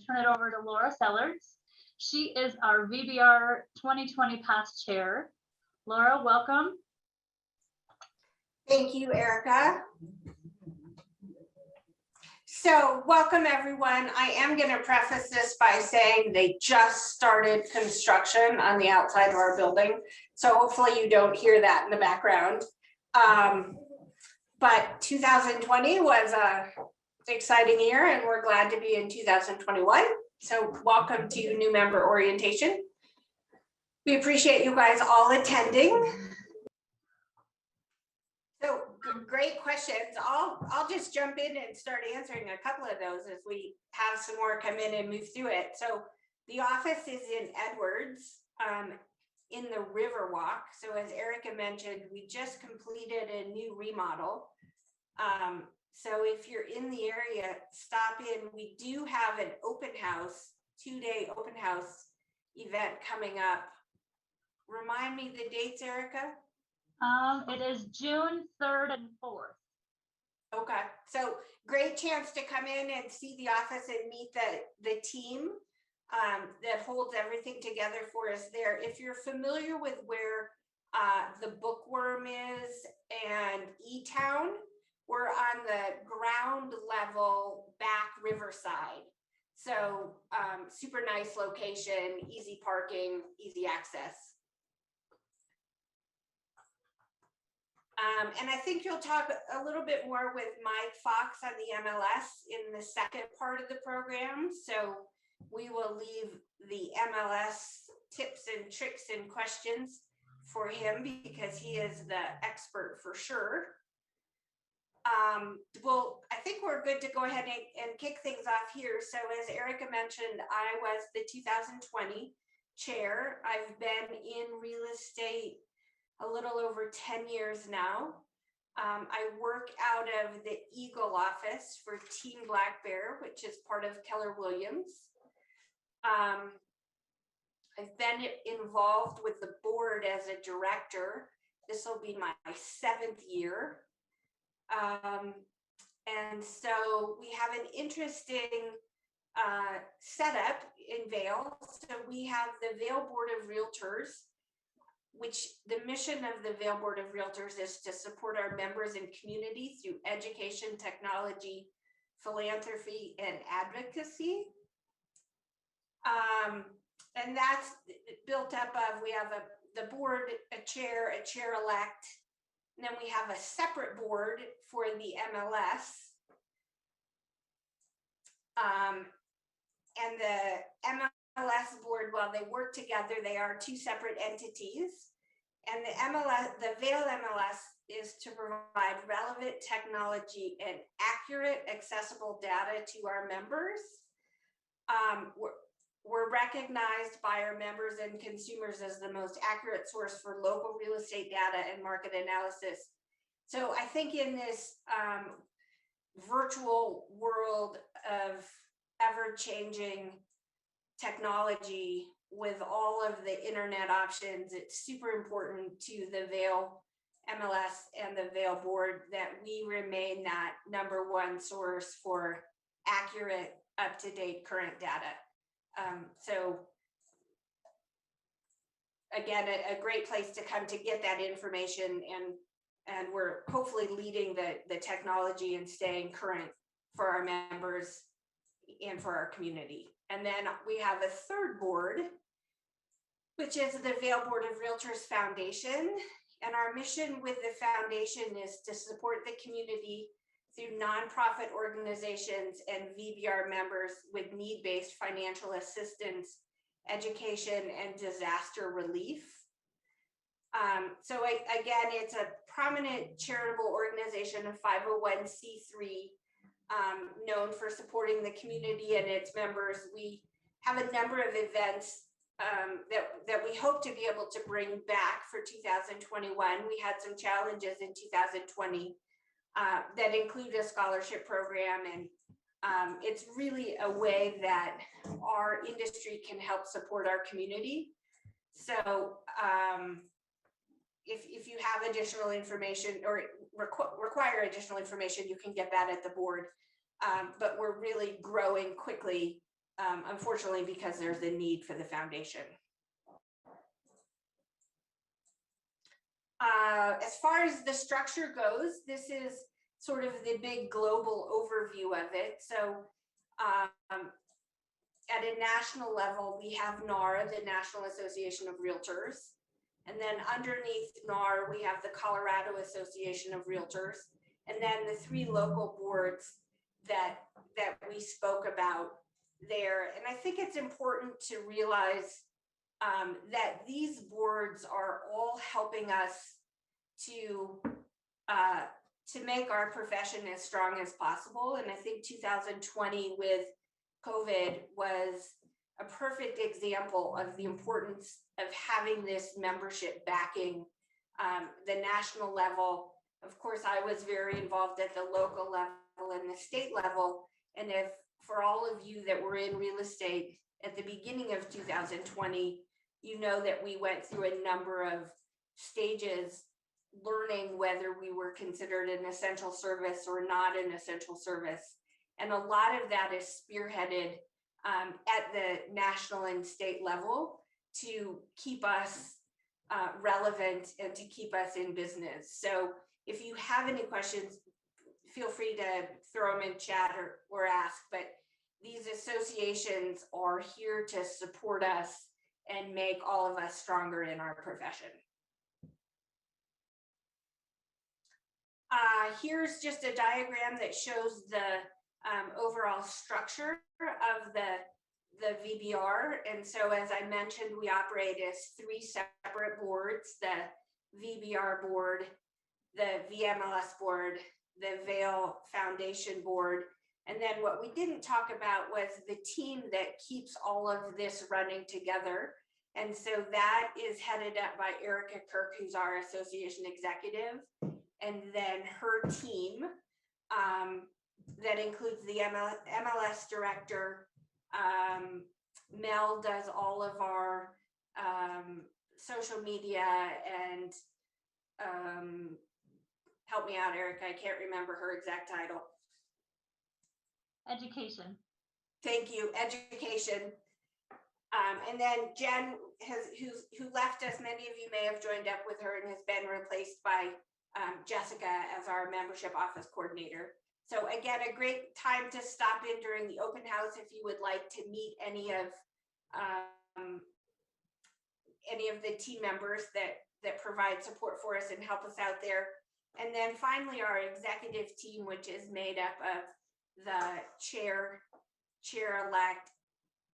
turn it over to Laura Sellers. She is our VBR 2020 past chair. Laura, welcome. Thank you, Erica. So welcome everyone. I am going to preface this by saying they just started construction on the outside of our building. So hopefully you don't hear that in the background. But 2020 was an exciting year and we're glad to be in 2021. So welcome to new member orientation. We appreciate you guys all attending. So great questions. I'll just jump in and start answering a couple of those as we have some more come in and move through it. So the office is in Edwards, in the Riverwalk. So as Erica mentioned, we just completed a new remodel. So if you're in the area, stop in. We do have an open house, 2-day open house event coming up. Remind me the dates, Erica? It is June 3rd and 4th. Okay, so great chance to come in and see the office and meet the team that holds everything together for us there. If you're familiar with where the Bookworm is and E-Town, we're on the ground level back Riverside. So super nice location, easy parking, easy access. And I think you'll talk a little bit more with Mike Fox on the MLS in the second part of the program. So we will leave the MLS tips and tricks and questions for him because he is the expert for sure. Well, I think we're good to go ahead and kick things off here. So as Erica mentioned, I was the 2020 chair. I've been in real estate a little over 10 years now. I work out of the Eagle office for Team Black Bear, which is part of Keller Williams. I've been involved with the board as a director. This will be my 7th year. And so we have an interesting setup in Vail. So we have the Vail Board of Realtors, which the mission of the Vail Board of Realtors is to support our members and community through education, technology, philanthropy, and advocacy. And that's built up of, we have the board, a chair-elect, and then we have a separate board for the MLS. And the MLS board, while they work together, they are two separate entities. And the Vail MLS is to provide relevant technology and accurate, accessible data to our members. We're recognized by our members and consumers as the most accurate source for local real estate data and market analysis. So I think in this virtual world of ever-changing technology with all of the internet options, it's super important to the Vail MLS and the Vail board that we remain that #1 source for accurate, up-to-date current data. So again, a great place to come to get that information, and we're hopefully leading the technology and staying current for our members and for our community. And then we have a third board, which is the Vail Board of Realtors Foundation. And our mission with the foundation is to support the community through nonprofit organizations and VBR members with need-based financial assistance, education, and disaster relief. So again, it's a prominent charitable organization, a 501c3, known for supporting the community and its members. We have a number of events that we hope to be able to bring back for 2021. We had some challenges in 2020 that include a scholarship program, and it's really a way that our industry can help support our community. So if you have additional information or require additional information, you can get that at the board. But we're really growing quickly unfortunately, because there's a need for the foundation. As far as the structure goes, this is sort of the big global overview of it. So at a national level, we have NAR, the National Association of Realtors. And then underneath NAR, we have the Colorado Association of Realtors. And then the 3 local boards that we spoke about there. And I think it's important to realize that these boards are all helping us to make our profession as strong as possible. And I think 2020 with COVID was a perfect example of the importance of having this membership backing the national level. Of course, I was very involved at the local level and the state level. And if for all of you that were in real estate at the beginning of 2020, you know that we went through a number of stages learning whether we were considered an essential service or not an essential service. And a lot of that is spearheaded at the national and state level to keep us relevant and to keep us in business. So if you have any questions, feel free to throw them in chat or ask, but these associations are here to support us and make all of us stronger in our profession. Here's just a diagram that shows the overall structure of the VBR. And so as I mentioned, we operate as 3 separate boards: the VBR board, the VMLS board, the Vail Foundation board. And then what we didn't talk about was the team that keeps all of this running together. And so that is headed up by Erica Kirk, who's our association executive. And then her team that includes the MLS director. Mel does all of our social media and help me out, Erica. I can't remember her exact title. Education. Thank you, education. And then Jen who left us. Many of you may have joined up with her and has been replaced by Jessica as our membership office coordinator. So again, a great time to stop in during the open house if you would like to meet any of the team members that provide support for us and help us out there. And then finally, our executive team, which is made up of the chair-elect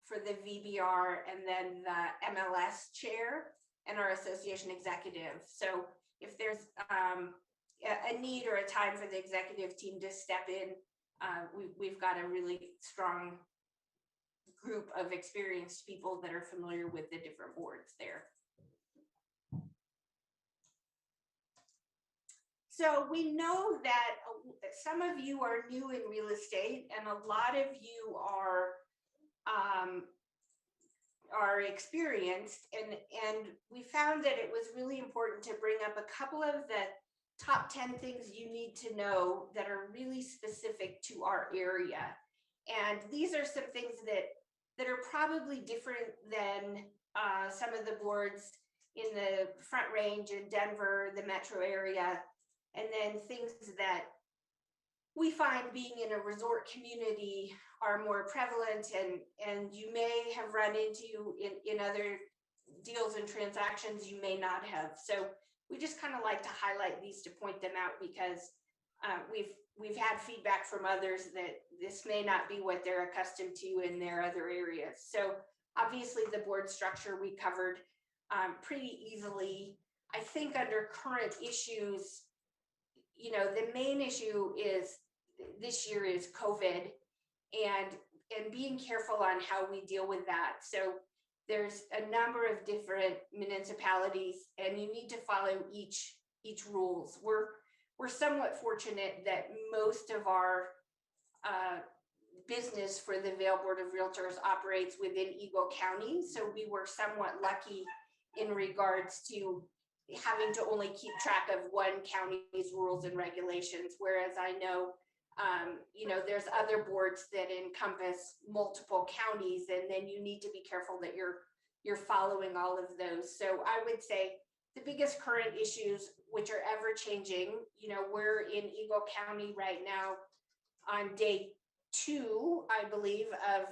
for the VBR, and then the MLS chair and our association executive. So if there's a need or a time for the executive team to step in, we've got a really strong group of experienced people that are familiar with the different boards there. So we know that some of you are new in real estate and a lot of you are experienced, and we found that it was really important to bring up a couple of the top 10 things you need to know that are really specific to our area. And these are some things that are probably different than some of the boards in the Front Range in Denver, the metro area, and then things that we find being in a resort community are more prevalent and you may have run into in other deals and transactions you may not have. So we just kind of like to highlight these to point them out because we've had feedback from others that this may not be what they're accustomed to in their other areas. So obviously the board structure we covered pretty easily. I think under current issues, you know, the main issue is this year is COVID and being careful on how we deal with that. So there's a number of different municipalities and you need to follow each rules. We're somewhat fortunate that most of our business for the Vail Board of Realtors operates within Eagle County. So we were somewhat lucky in regards to having to only keep track of one county's rules and regulations, whereas I know There's other boards that encompass multiple counties, and then you need to be careful that you're following all of those. So I would say the biggest current issues, which are ever changing, we're in Eagle County right now on day 2, I believe, of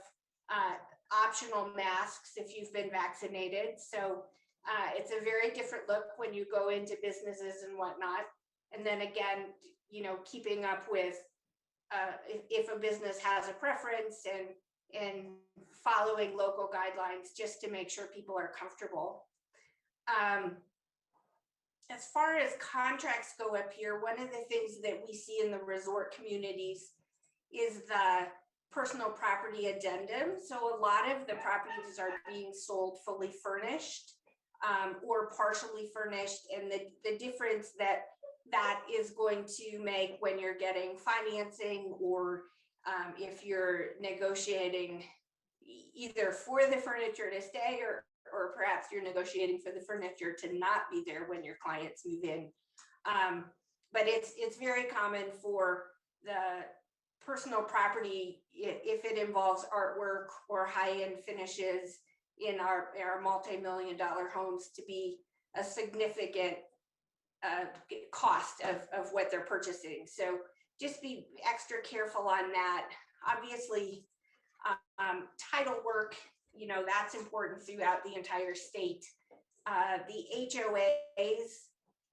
optional masks if you've been vaccinated. So it's a very different look when you go into businesses and whatnot. And then again, keeping up with if a business has a preference and following local guidelines just to make sure people are comfortable. As far as contracts go up here, one of the things that we see in the resort communities is the personal property addendum. So a lot of the properties are being sold fully furnished or partially furnished, and the difference that is going to make when you're getting financing or if you're negotiating either for the furniture to stay or perhaps you're negotiating for the furniture to not be there when your clients move in. But it's very common for the personal property, if it involves artwork or high-end finishes in our multi-million-dollar homes, to be a significant cost of what they're purchasing. So just be extra careful on that. Obviously, title work, that's important throughout the entire state. The HOAs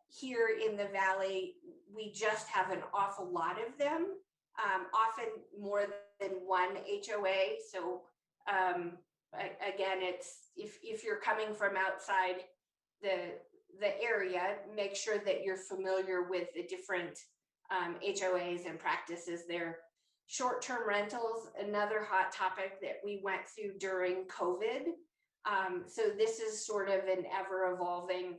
here in the Valley, we just have an awful lot of them, often more than one HOA. So again, it's if you're coming from outside the area, make sure that you're familiar with the different HOAs and practices there. Short-term rentals, another hot topic that we went through during COVID. So this is sort of an ever-evolving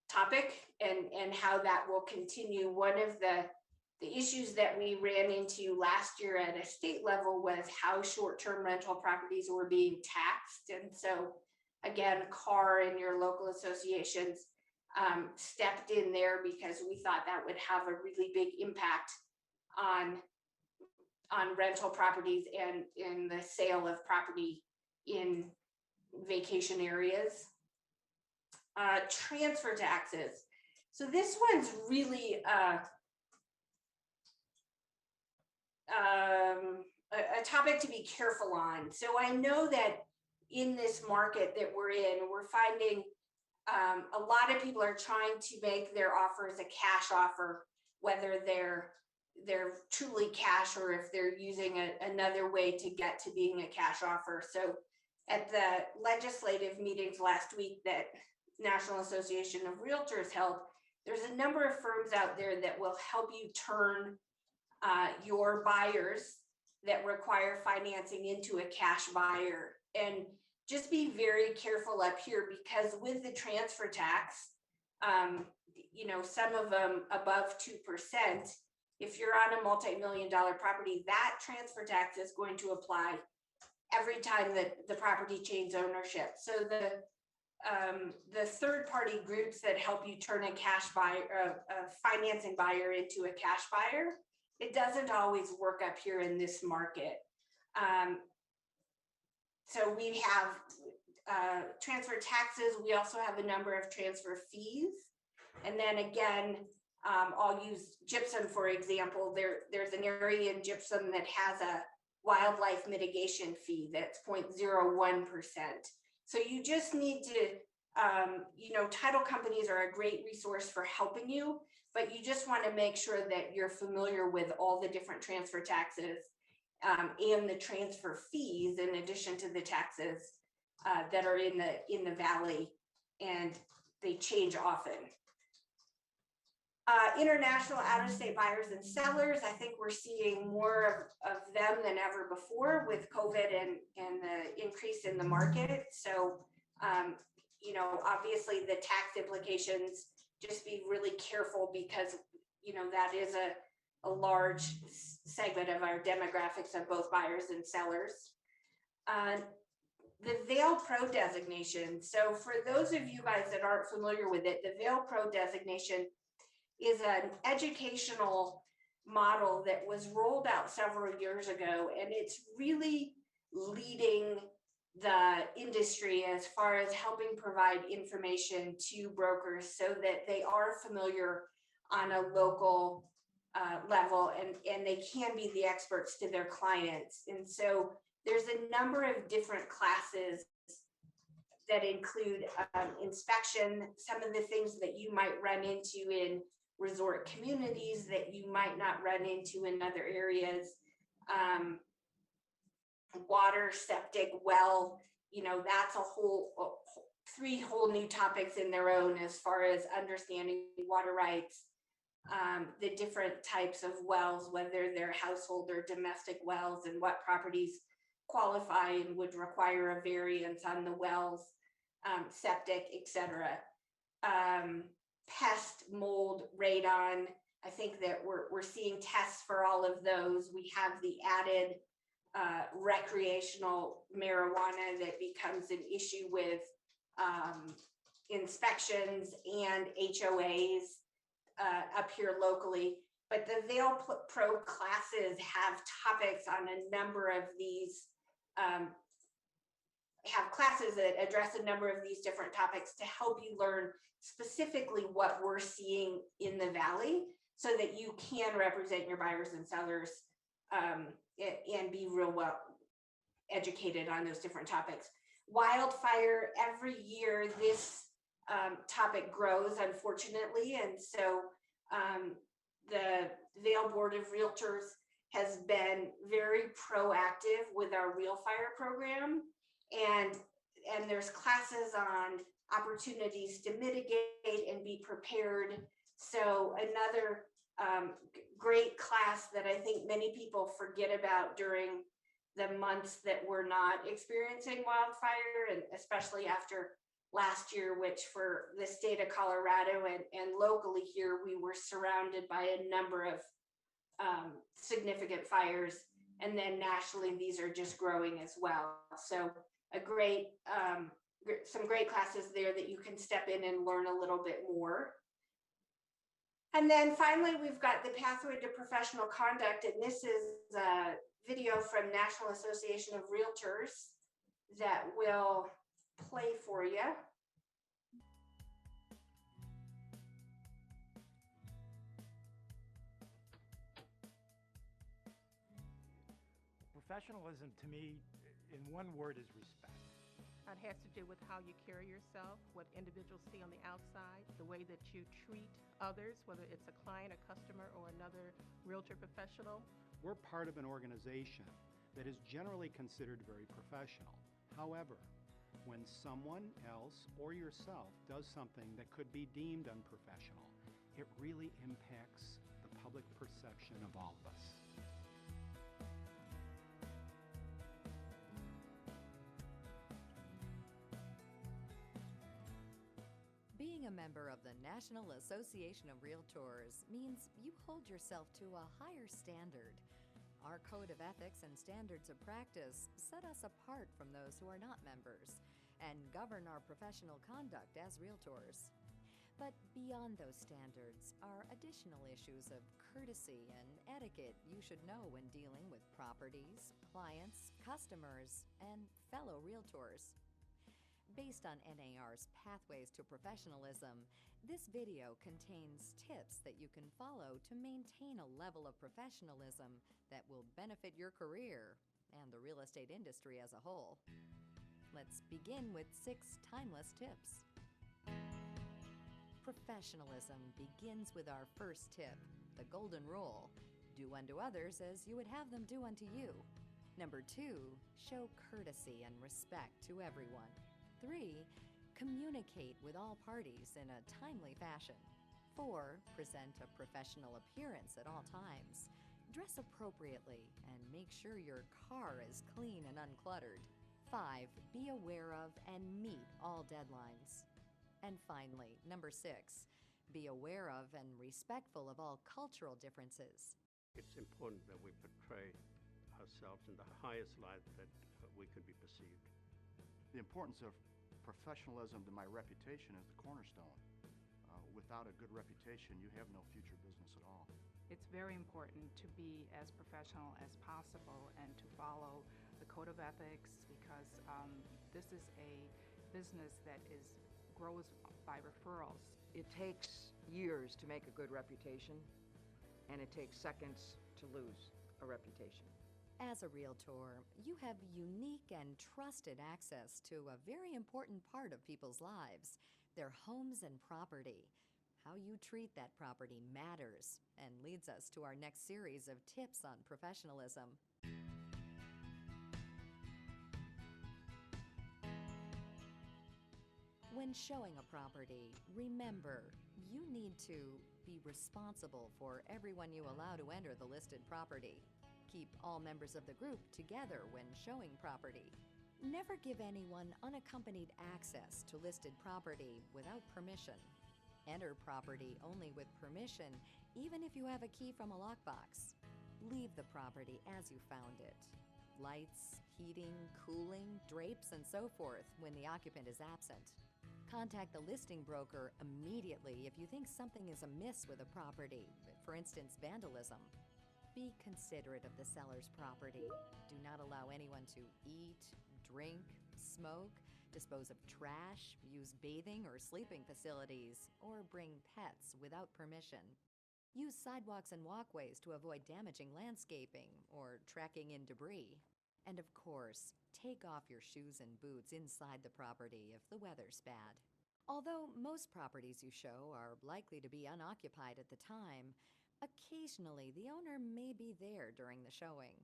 topic and how that will continue. One of the issues that we ran into last year at a state level was how short-term rental properties were being taxed. And so again, CAR and your local associations stepped in there because we thought that would have a really big impact on rental properties and in the sale of property in vacation areas. Transfer taxes. So this one's really a topic to be careful on. So I know that in this market that we're in, we're finding a lot of people are trying to make their offers a cash offer, whether they're truly cash or if they're using another way to get to being a cash offer. So at the legislative meetings last week that National Association of Realtors held, there's a number of firms out there that will help you turn your buyers that require financing into a cash buyer. And just be very careful up here, because with the transfer tax, some of them above 2%, if you're on a multi-million-dollar property, that transfer tax is going to apply every time that the property changes ownership. So the third-party groups that help you turn a cash buyer, a financing buyer into a cash buyer, it doesn't always work up here in this market. So we have transfer taxes. We also have a number of transfer fees. And then again, I'll use gypsum, for example. There's an area in gypsum that has a wildlife mitigation fee that's 0.01%. So you just need to, title companies are a great resource for helping you, but you just want to make sure that you're familiar with all the different transfer taxes and the transfer fees in addition to the taxes that are in the Valley, and they change often. International out-of-state buyers and sellers, I think we're seeing more of them than ever before with COVID and the increase in the market. So, obviously the tax implications, just be really careful because, that is a large segment of our demographics of both buyers and sellers. The Vail Pro designation. So for those of you guys that aren't familiar with it, the Vail Pro designation is an educational model that was rolled out several years ago, and it's really leading the industry as far as helping provide information to brokers so that they are familiar on a local level, and they can be the experts to their clients. And so there's a number of different classes that include inspection, some of the things that you might run into in resort communities that you might not run into in other areas. Water, septic, well, that's a whole 3 whole new topics in their own as far as understanding water rights, the different types of wells, whether they're household or domestic wells, and what properties qualify and would require a variance on the wells, septic, etc. Pest, mold, radon. I think that we're seeing tests for all of those. We have the added recreational marijuana that becomes an issue with inspections and HOAs up here locally. But the Vail Pro classes have topics on a number of these, have classes that address a number of these different topics to help you learn specifically what we're seeing in the Valley so that you can represent your buyers and sellers and be real well educated on those different topics. Wildfire, every year this topic grows, unfortunately, and so the Vail Board of Realtors has been very proactive with our Real Fire program, and there's classes on opportunities to mitigate and be prepared. So another great class that I think many people forget about during the months that we're not experiencing wildfire, and especially after last year, which for the state of Colorado and locally here, we were surrounded by a number of significant fires. And then nationally, these are just growing as well. So a great, some great classes there that you can step in and learn a little bit more. And then finally, we've got the Pathway to Professional Conduct. And this is a video from National Association of Realtors that will play for you. Professionalism, to me, in one word, is respect. It has to do with how you carry yourself, what individuals see on the outside, the way that you treat others, whether it's a client, a customer, or another realtor professional. We're part of an organization that is generally considered very professional. However, when someone else or yourself does something that could be deemed unprofessional, it really impacts the public perception of all of us. Being a member of the National Association of Realtors means you hold yourself to a higher standard. Our code of ethics and standards of practice set us apart from those who are not members and govern our professional conduct as realtors. But beyond those standards are additional issues of courtesy and etiquette you should know when dealing with properties, clients, customers, and fellow realtors. Based on NAR's Pathways to Professionalism, this video contains tips that you can follow to maintain a level of professionalism that will benefit your career and the real estate industry as a whole. Let's begin with 6 timeless tips. Professionalism begins with our first tip, the golden rule. Do unto others as you would have them do unto you. Number 2, show courtesy and respect to everyone. 3, communicate with all parties in a timely fashion. 4, present a professional appearance at all times. Dress appropriately and make sure your car is clean and uncluttered. 5, be aware of and meet all deadlines. And finally, number 6, be aware of and respectful of all cultural differences. It's important that we portray ourselves in the highest light that we could be perceived. The importance of professionalism to my reputation is the cornerstone. Without a good reputation, you have no future business at all. It's very important to be as professional as possible and to follow the code of ethics because this is a business that grows by referrals. It takes years to make a good reputation, and it takes seconds to lose a reputation. As a realtor, you have unique and trusted access to a very important part of people's lives, their homes and property. How you treat that property matters and leads us to our next series of tips on professionalism. When showing a property, remember, you need to be responsible for everyone you allow to enter the listed property. Keep all members of the group together when showing property. Never give anyone unaccompanied access to listed property without permission. Enter property only with permission, even if you have a key from a lockbox. Leave the property as you found it. Lights, heating, cooling, drapes, and so forth when the occupant is absent. Contact the listing broker immediately if you think something is amiss with a property, for instance, vandalism. Be considerate of the seller's property. Do not allow anyone to eat, drink, smoke, dispose of trash, use bathing or sleeping facilities, or bring pets without permission. Use sidewalks and walkways to avoid damaging landscaping or tracking in debris. And of course, take off your shoes and boots inside the property if the weather's bad. Although most properties you show are likely to be unoccupied at the time, occasionally the owner may be there during the showing.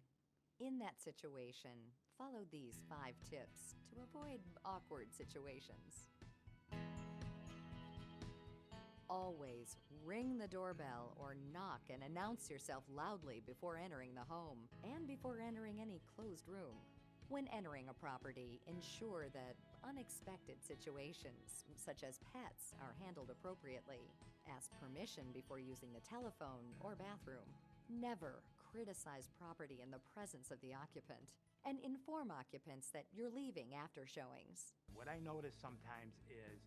In that situation, follow these 5 tips to avoid awkward situations. Always ring the doorbell or knock and announce yourself loudly before entering the home and before entering any closed room. When entering a property, ensure that unexpected situations, such as pets, are handled appropriately. Ask permission before using the telephone or bathroom. Never criticize property in the presence of the occupant, and inform occupants that you're leaving after showings. What I notice sometimes is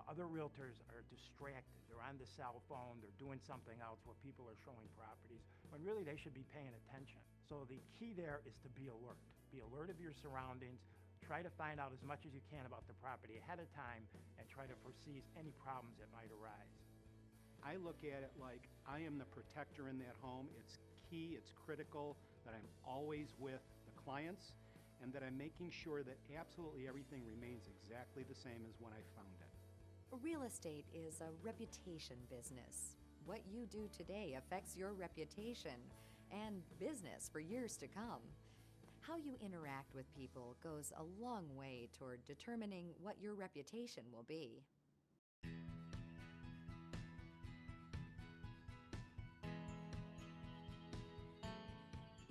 other realtors are distracted. They're on the cell phone, they're doing something else where people are showing properties, when really they should be paying attention. So the key there is to be alert. Be alert of your surroundings. Try to find out as much as you can about the property ahead of time and try to foresee any problems that might arise. I look at it like I am the protector in that home. It's key, it's critical that I'm always with the clients and that I'm making sure that absolutely everything remains exactly the same as when I found it. Real estate is a reputation business. What you do today affects your reputation and business for years to come. How you interact with people goes a long way toward determining what your reputation will be.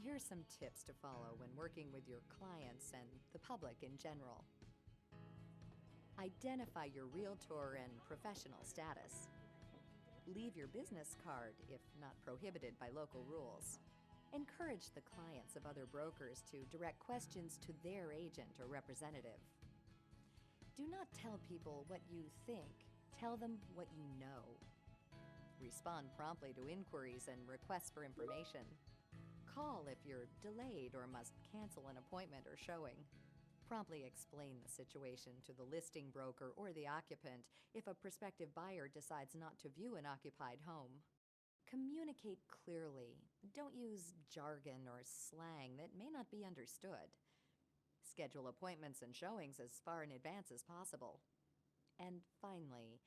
Here's some tips to follow when working with your clients and the public in general. Identify your realtor and professional status. Leave your business card if not prohibited by local rules. Encourage the clients of other brokers to direct questions to their agent or representative. Do not tell people what you think. Tell them what you know. Respond promptly to inquiries and requests for information. Call if you're delayed or must cancel an appointment or showing. Promptly explain the situation to the listing broker or the occupant if a prospective buyer decides not to view an occupied home. Communicate clearly. Don't use jargon or slang that may not be understood. Schedule appointments and showings as far in advance as possible. And finally,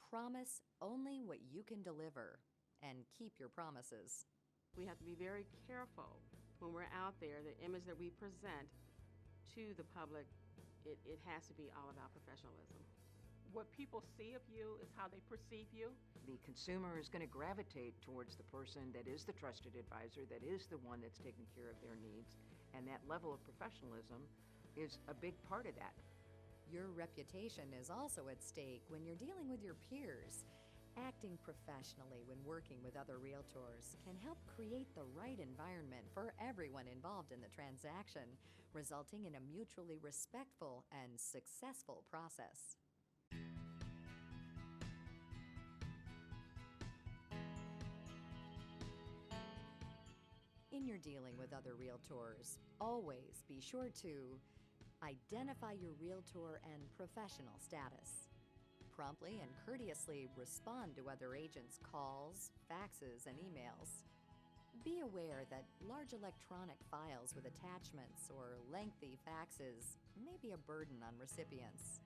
promise only what you can deliver and keep your promises. We have to be very careful when we're out there. The image that we present to the public, it has to be all about professionalism. What people see of you is how they perceive you. The consumer is going to gravitate towards the person that is the trusted advisor, that is the one that's taking care of their needs, and that level of professionalism is a big part of that. Your reputation is also at stake when you're dealing with your peers. Acting professionally when working with other realtors can help create the right environment for everyone involved in the transaction, resulting in a mutually respectful and successful process. you're dealing with other realtors, always be sure to identify your realtor and professional status. Promptly and courteously respond to other agents' calls, faxes, and emails. Be aware that large electronic files with attachments or lengthy faxes may be a burden on recipients.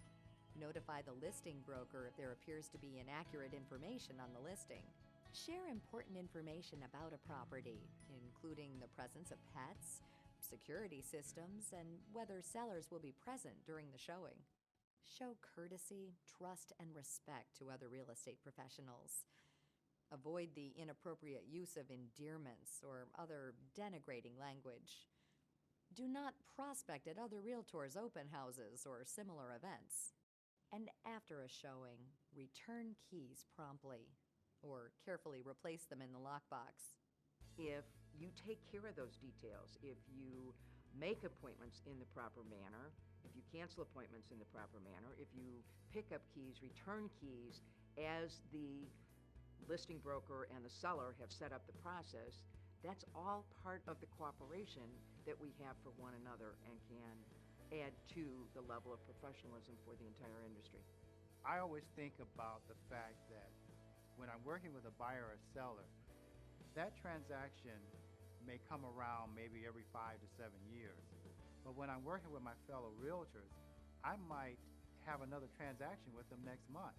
Notify the listing broker if there appears to be inaccurate information on the listing. Share important information about a property, including the presence of pets, security systems, and whether sellers will be present during the showing. Show courtesy, trust, and respect to other real estate professionals. Avoid the inappropriate use of endearments or other denigrating language. Do not prospect at other realtors' open houses or similar events. And after a showing, return keys promptly, or carefully replace them in the lockbox. If you take care of those details, if you make appointments in the proper manner, if you cancel appointments in the proper manner, if you pick up keys, return keys, as the listing broker and the seller have set up the process, that's all part of the cooperation that we have for one another and can add to the level of professionalism for the entire industry. I always think about the fact that when I'm working with a buyer or seller, that transaction may come around maybe every 5 to 7 years. But when I'm working with my fellow realtors, I might have another transaction with them next month.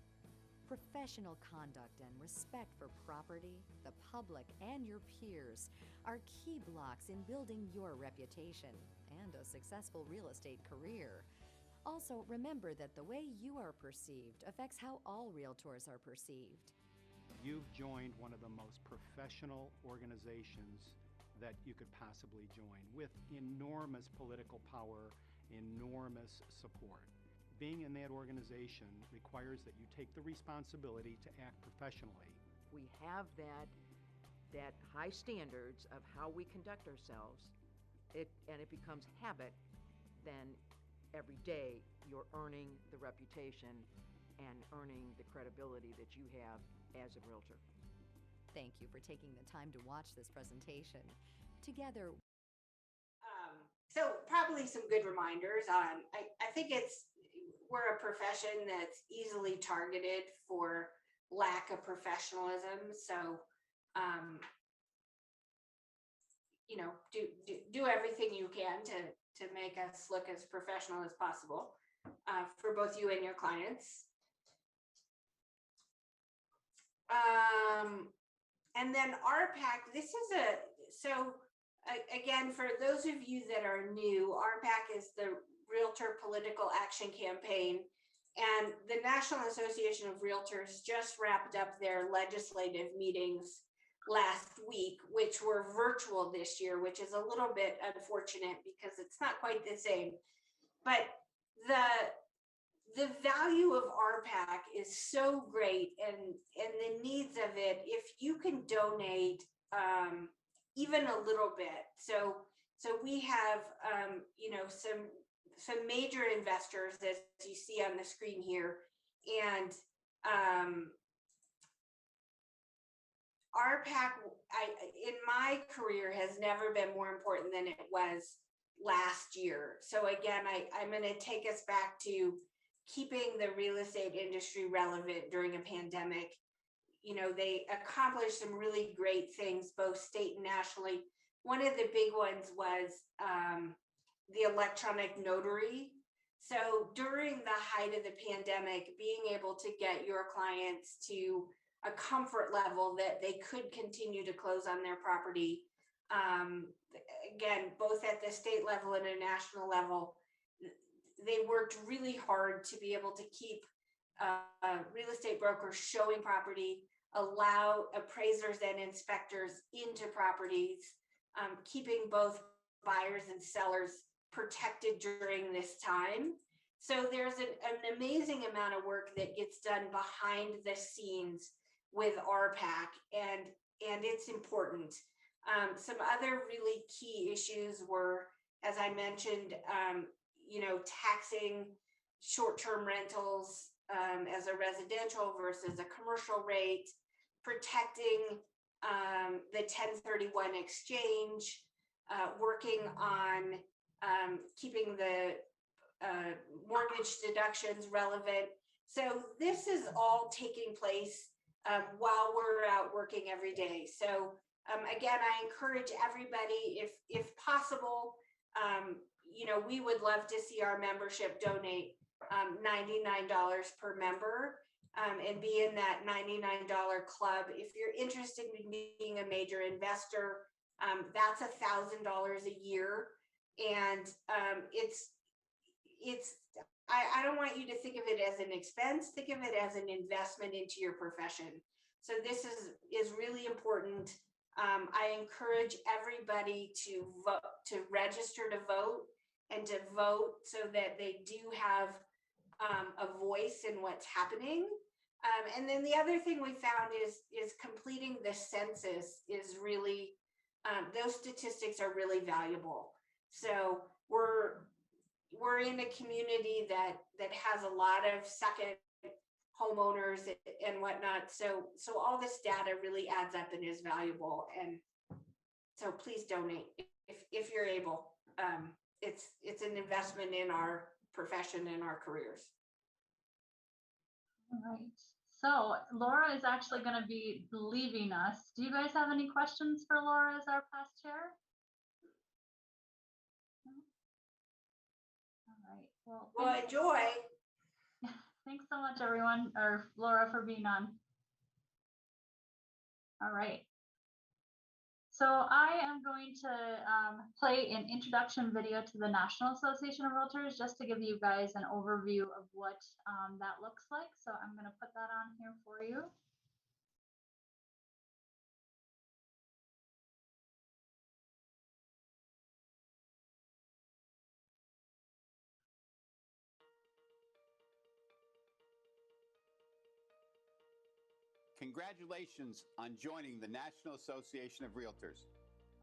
Professional conduct and respect for property, the public, and your peers are key blocks in building your reputation and a successful real estate career. Also, remember that the way you are perceived affects how all realtors are perceived. You've joined one of the most professional organizations that you could possibly join, with enormous political power, enormous support. Being in that organization requires that you take the responsibility to act professionally. We have that high standards of how we conduct ourselves, and it becomes habit, then every day you're earning the reputation and earning the credibility that you have as a realtor. Thank you for taking the time to watch this presentation. Together, so probably some good reminders on, I think we're a profession that's easily targeted for lack of professionalism. So, do everything you can to make us look as professional as possible for both you and your clients. And then RPAC, this is again, for those of you that are new, RPAC is the Realtor Political Action Campaign, and the National Association of Realtors just wrapped up their legislative meetings last week, which were virtual this year, which is a little bit unfortunate because it's not quite the same. But the value of RPAC is so great, and the needs of it, if you can donate even a little bit. So we have some major investors, as you see on the screen here, and RPAC, in my career, has never been more important than it was last year. So again, I'm going to take us back to keeping the real estate industry relevant during a pandemic. They accomplished some really great things, both state and nationally. One of the big ones was the electronic notary. So during the height of the pandemic, being able to get your clients to a comfort level that they could continue to close on their property, again, both at the state level and a national level, they worked really hard to be able to keep real estate brokers showing property, allow appraisers and inspectors into properties, keeping both buyers and sellers protected during this time. So there's an amazing amount of work that gets done behind the scenes with RPAC, and it's important. Some other really key issues were, as I mentioned, taxing short-term rentals as a residential versus a commercial rate, protecting the 1031 exchange, working on keeping the mortgage deductions relevant. So this is all taking place while we're out working every day. So again, I encourage everybody, if possible, we would love to see our membership donate $99 per member and be in that $99 club. If you're interested in being a major investor, that's $1,000 a year. And I don't want you to think of it as an expense, think of it as an investment into your profession. So this is really important. I encourage everybody to vote, to register to vote, and to vote so that they do have a voice in what's happening. And then the other thing we found is completing the census is really, those statistics are really valuable. So we're in a community that has a lot of second homeowners and whatnot. So all this data really adds up and is valuable. And so please donate if you're able. It's an investment in our profession and our careers. All right. So Laura is actually going to be leaving us. Do you guys have any questions for Laura as our past chair? All right. Well, enjoy. Thanks so much, everyone, or Laura, for being on. All right. So I am going to play an introduction video to the National Association of Realtors just to give you guys an overview of what that looks like. So I'm going to put that on here for you. Congratulations on joining the National Association of Realtors.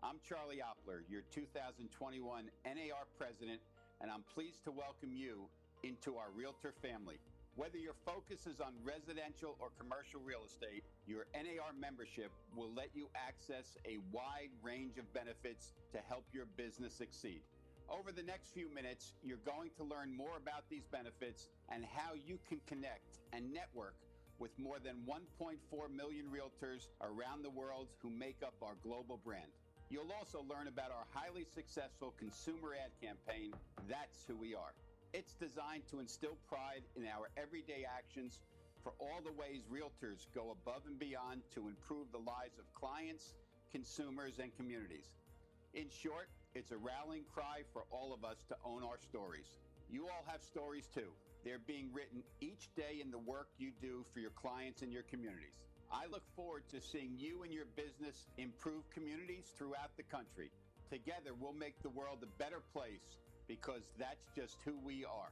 I'm Charlie Oppler, your 2021 NAR President, and I'm pleased to welcome you into our Realtor family. Whether your focus is on residential or commercial real estate, your NAR membership will let you access a wide range of benefits to help your business succeed. Over the next few minutes, you're going to learn more about these benefits and how you can connect and network with more than 1.4 million realtors around the world who make up our global brand. You'll also learn about our highly successful consumer ad campaign, That's Who We Are. It's designed to instill pride in our everyday actions for all the ways realtors go above and beyond to improve the lives of clients, consumers, and communities. In short, it's a rallying cry for all of us to own our stories. You all have stories too. They're being written each day in the work you do for your clients and your communities. I look forward to seeing you and your business improve communities throughout the country. Together, we'll make the world a better place because that's just who we are.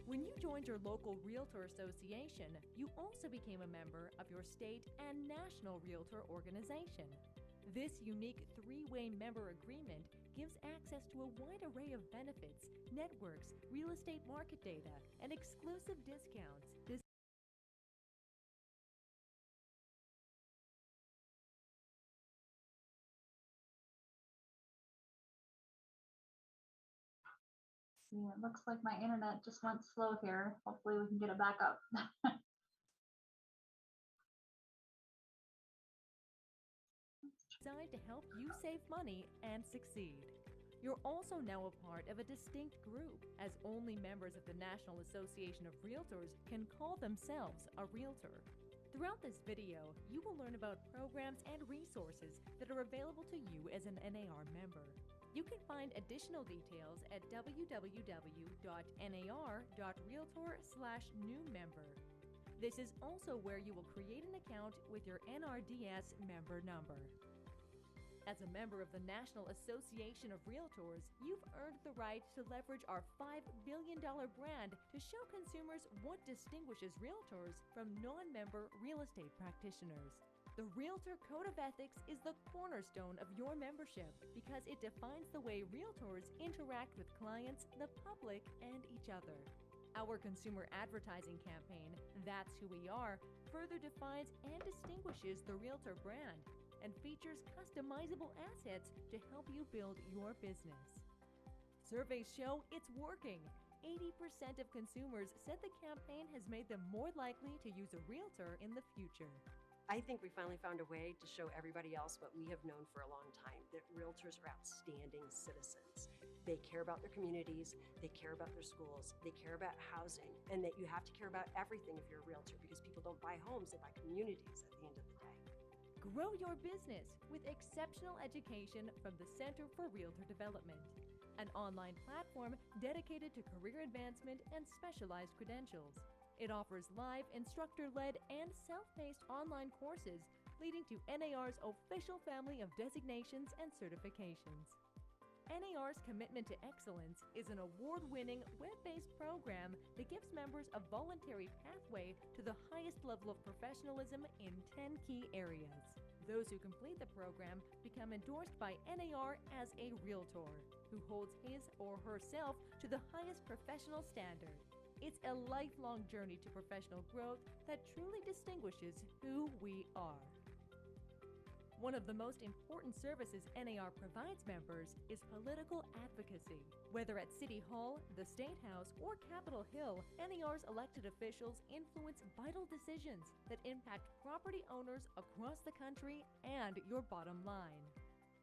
When you joined your local Realtor Association, you also became a member of your state and national Realtor organization. This unique three-way member agreement gives access to a wide array of benefits, networks, real estate market data, and exclusive discounts. See, it looks like my internet just went slow here. Hopefully we can get it back up. Designed to help you save money and succeed. You're also now a part of a distinct group, as only members of the National Association of Realtors can call themselves a realtor. Throughout this video, you will learn about programs and resources that are available to you as an NAR member. You can find additional details at www.nar.realtor/newmember. This is also where you will create an account with your NRDS member number. As a member of the National Association of Realtors, you've earned the right to leverage our $5 billion brand to show consumers what distinguishes realtors from non-member real estate practitioners. The Realtor Code of Ethics is the cornerstone of your membership because it defines the way realtors interact with clients, the public, and each other. Our consumer advertising campaign, That's Who We Are, further defines and distinguishes the Realtor brand. and features customizable assets to help you build your business. Surveys show it's working. 80% of consumers said the campaign has made them more likely to use a realtor in the future. I think we finally found a way to show everybody else what we have known for a long time, that realtors are outstanding citizens. They care about their communities, they care about their schools, they care about housing, and that you have to care about everything if you're a realtor, because people don't buy homes, they buy communities at the end of the day. Grow your business with exceptional education from the Center for Realtor Development, an online platform dedicated to career advancement and specialized credentials. It offers live, instructor-led, and self-paced online courses, leading to NAR's official family of designations and certifications. NAR's commitment to excellence is an award-winning, web-based program that gives members a voluntary pathway to the highest level of professionalism in 10 key areas. Those who complete the program become endorsed by NAR as a realtor, who holds his or herself to the highest professional standard. It's a lifelong journey to professional growth that truly distinguishes who we are. One of the most important services NAR provides members is political advocacy. Whether at City Hall, the State House, or Capitol Hill, NAR's elected officials influence vital decisions that impact property owners across the country and your bottom line.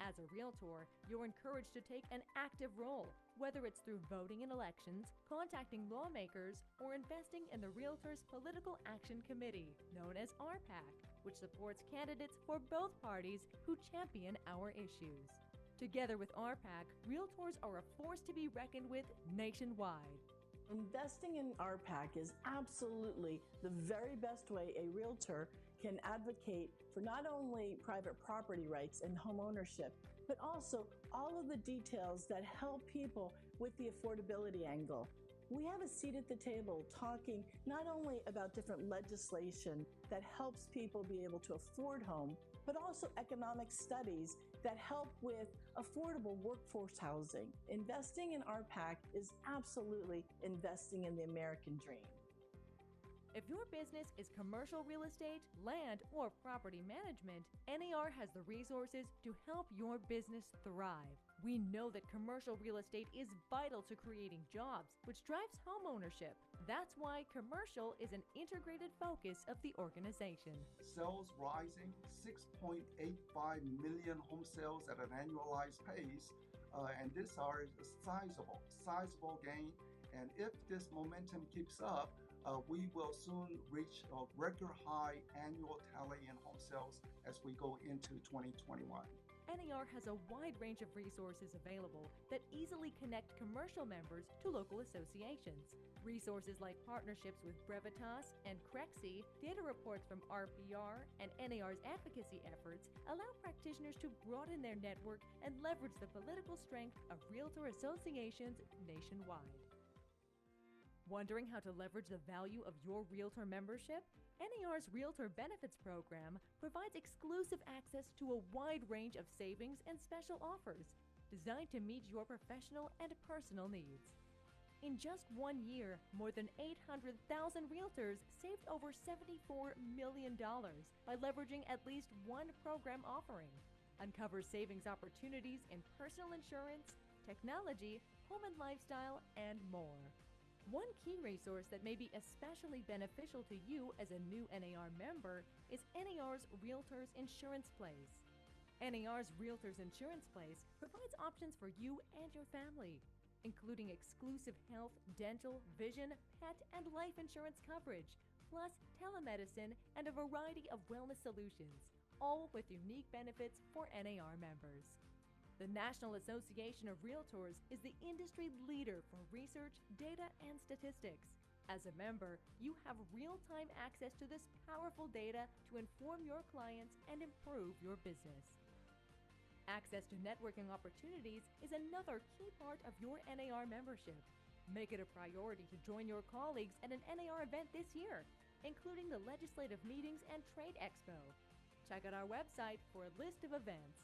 As a realtor, you're encouraged to take an active role, whether it's through voting in elections, contacting lawmakers, or investing in the Realtors Political Action Committee, known as RPAC, which supports candidates for both parties who champion our issues. Together with RPAC, Realtors are a force to be reckoned with nationwide. Investing in RPAC is absolutely the very best way a realtor can advocate for not only private property rights and home ownership, but also all of the details that help people with the affordability angle. We have a seat at the table talking not only about different legislation that helps people be able to afford home, but also economic studies that help with affordable workforce housing. Investing in RPAC is absolutely investing in the American dream. If your business is commercial real estate, land, or property management, NAR has the resources to help your business thrive. We know that commercial real estate is vital to creating jobs, which drives home ownership. That's why commercial is an integrated focus of the organization. Sales rising 6.85 million home sales at an annualized pace, and this are a sizable gain. And if this momentum keeps up, we will soon reach a record high annual tally in home sales as we go into 2021. NAR has a wide range of resources available that easily connect commercial members to local associations. Resources like partnerships with Brevitas and Crexi, data reports from RPR, and NAR's advocacy efforts allow practitioners to broaden their network and leverage the political strength of realtor associations nationwide. Wondering how to leverage the value of your realtor membership? NAR's Realtor Benefits program provides exclusive access to a wide range of savings and special offers designed to meet your professional and personal needs. In just 1 year, more than 800,000 realtors saved over $74 million by leveraging at least one program offering. Uncover savings opportunities in personal insurance, technology, home and lifestyle, and more. One key resource that may be especially beneficial to you as a new NAR member is NAR's Realtors Insurance Place. NAR's Realtors Insurance Place provides options for you and your family, including exclusive health, dental, vision, pet, and life insurance coverage, plus telemedicine and a variety of wellness solutions, all with unique benefits for NAR members. The National Association of Realtors is the industry leader for research, data, and statistics. As a member, you have real-time access to this powerful data to inform your clients and improve your business. Access to networking opportunities is another key part of your NAR membership. Make it a priority to join your colleagues at an NAR event this year, including the legislative meetings and Trade Expo. Check out our website for a list of events.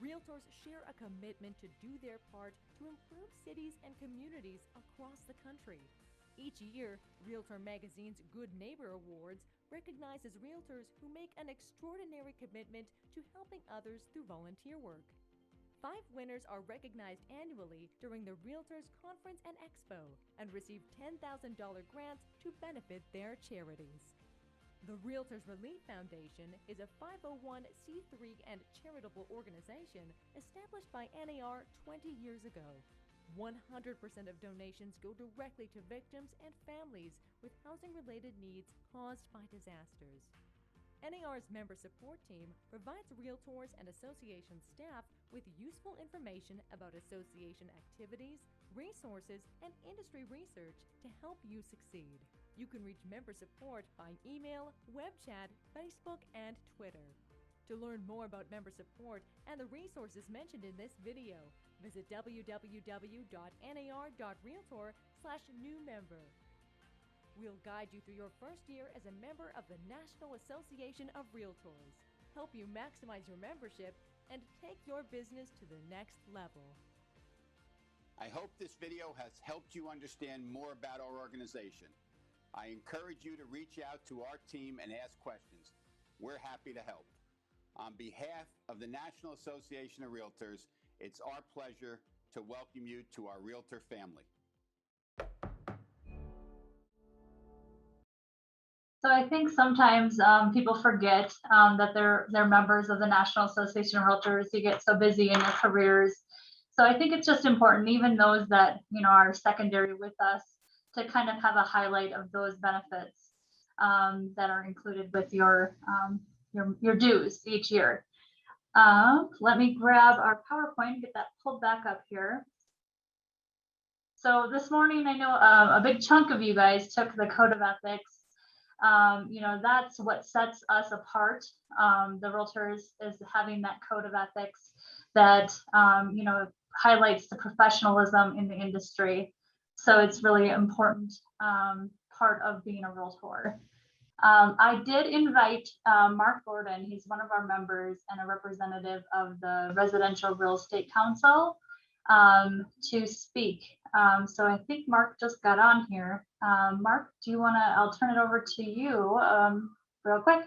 Realtors share a commitment to do their part to improve cities and communities across the country. Each year, Realtor Magazine's Good Neighbor Awards recognizes realtors who make an extraordinary commitment to helping others through volunteer work. 5 winners are recognized annually during the Realtors Conference and Expo and receive $10,000 grants to benefit their charities. The Realtors Relief Foundation is a 501c3 and charitable organization established by NAR 20 years ago. 100% of donations go directly to victims and families with housing-related needs caused by disasters. NAR's member support team provides realtors and association staff with useful information about association activities, resources, and industry research to help you succeed. You can reach member support by email, web chat, Facebook, and Twitter. To learn more about member support and the resources mentioned in this video, visit www.nar.realtor/newmember. We'll guide you through your first year as a member of the National Association of Realtors, help you maximize your membership, and take your business to the next level. I hope this video has helped you understand more about our organization. I encourage you to reach out to our team and ask questions. We're happy to help. On behalf of the National Association of Realtors, it's our pleasure to welcome you to our Realtor family. So I think sometimes people forget that they're members of the National Association of Realtors. You get so busy in your careers. So I think it's just important, even those that are secondary with us, to kind of have a highlight of those benefits that are included with your dues each year. Let me grab our PowerPoint and get that pulled back up here. So this morning, I know a big chunk of you guys took the Code of Ethics. That's what sets us apart. The Realtors is having that Code of Ethics that, highlights the professionalism in the industry. So it's really important part of being a Realtor. I did invite Mark Gordon. He's one of our members and a representative of the Residential Real Estate Council to speak. So I think Mark just got on here. Mark, do you want to, I'll turn it over to you real quick.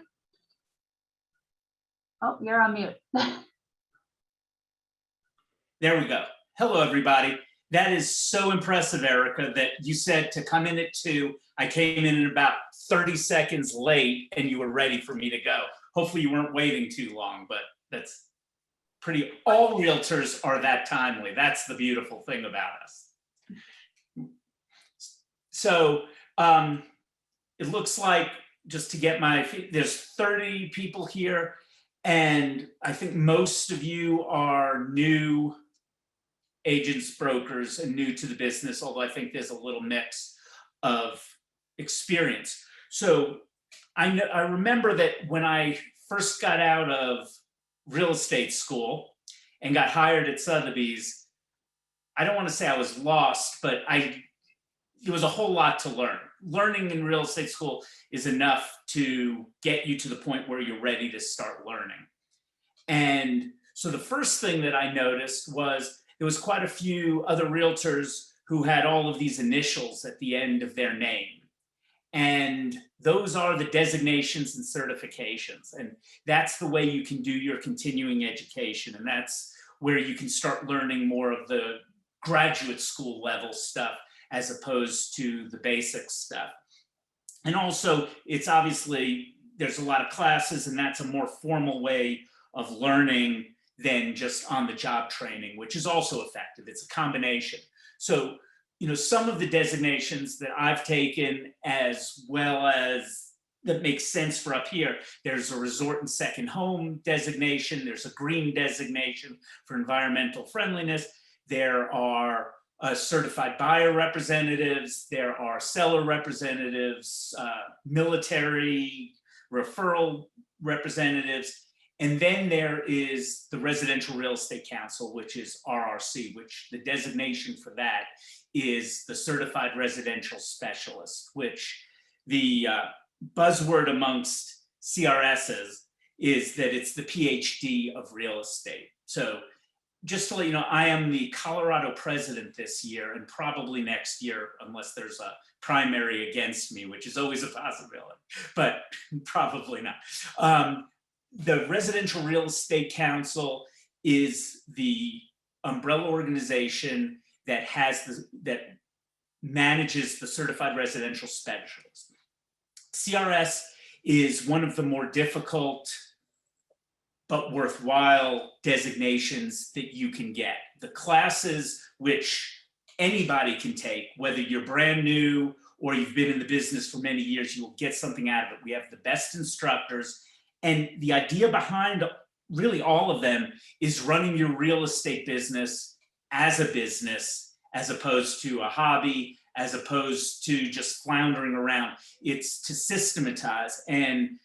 Oh, you're on mute. There we go. Hello, everybody. That is so impressive, Erica, that you said to come in at 2. I came in about 30 seconds late and you were ready for me to go. Hopefully you weren't waiting too long, but that's pretty, all realtors are that timely. That's the beautiful thing about us. So it looks like, just to get my, there's 30 people here, and I think most of you are new agents, brokers, and new to the business, although I think there's a little mix of experience. So I remember that when I first got out of real estate school and got hired at Sotheby's, I don't want to say I was lost, but there was a whole lot to learn. Learning in real estate school is enough to get you to the point where you're ready to start learning. And so the first thing that I noticed was there was quite a few other realtors who had all of these initials at the end of their name. And those are the designations and certifications. And that's the way you can do your continuing education. And that's where you can start learning more of the graduate school level stuff as opposed to the basic stuff. And also, it's obviously, there's a lot of classes, and that's a more formal way of learning than just on-the-job training, which is also effective. It's a combination. So, some of the designations that I've taken, as well as that makes sense for up here, there's a resort and second home designation, there's a green designation for environmental friendliness, there are certified buyer representatives, there are seller representatives, military referral representatives, and then there is the Residential Real Estate Council, which is RRC, which the designation for that is the Certified Residential Specialist, which the buzzword amongst CRSs is that it's the PhD of real estate. So just to let you know, I am the Colorado president this year and probably next year, unless there's a primary against me, which is always a possibility, but probably not. The Residential Real Estate Council is the umbrella organization that that manages the certified residential specialists. CRS is one of the more difficult but worthwhile designations that you can get. The classes which anybody can take, whether you're brand new or you've been in the business for many years, you will get something out of it. We have the best instructors, and the idea behind really all of them is running your real estate business as a business, as opposed to a hobby, as opposed to just floundering around. It's to systematize, and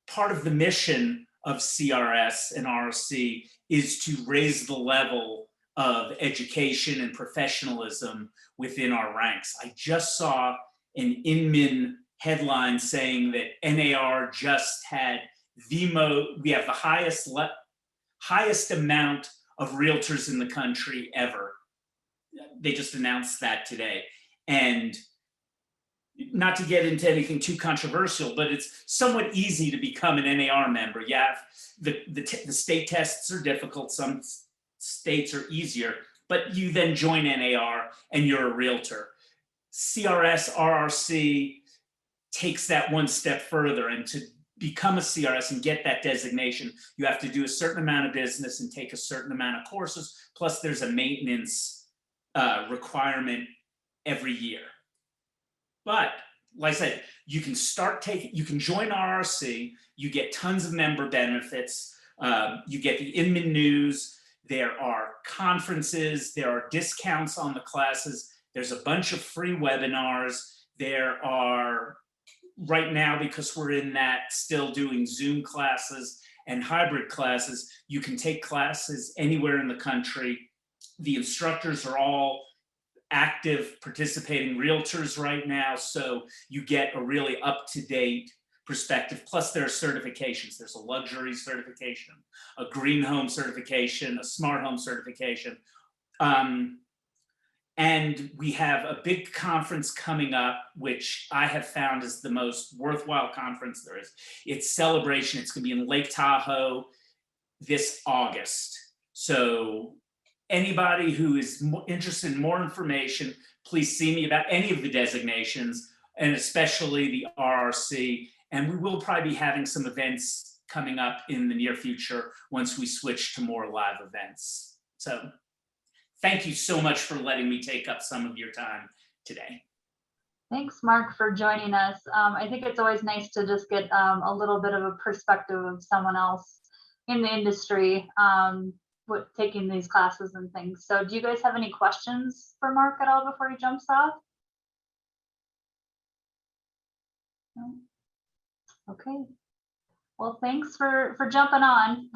part of the mission of CRS and RC is to raise the level of education and professionalism within our ranks. I just saw an Inman headline saying that NAR just had we have the highest amount of realtors in the country ever. They just announced that today. And not to get into anything too controversial, but it's somewhat easy to become an NAR member. Yeah, the state tests are difficult. Some states are easier, but you then join NAR and you're a realtor. CRS, RRC takes that one step further, and to become a CRS and get that designation, you have to do a certain amount of business and take a certain amount of courses. Plus there's a maintenance requirement every year. But like I said, you can you can join RRC, you get tons of member benefits, you get the Inman news, there are conferences, there are discounts on the classes, there's a bunch of free webinars, there are, right now, because we're in that still doing Zoom classes and hybrid classes, you can take classes anywhere in the country. The instructors are all active participating realtors right now, so you get a really up-to-date perspective. Plus there are certifications. There's a luxury certification, a green home certification, a smart home certification. And we have a big conference coming up, which I have found is the most worthwhile conference there is. It's Celebration. It's going to be in Lake Tahoe this August. So anybody who is interested in more information, please see me about any of the designations, and especially the RRC. And we will probably be having some events coming up in the near future once we switch to more live events. So thank you so much for letting me take up some of your time today. Thanks, Mark, for joining us. I think it's always nice to just get a little bit of a perspective of someone else in the industry with taking these classes and things. So do you guys have any questions for Mark at all before he jumps off? No? Okay. Well, thanks for jumping on.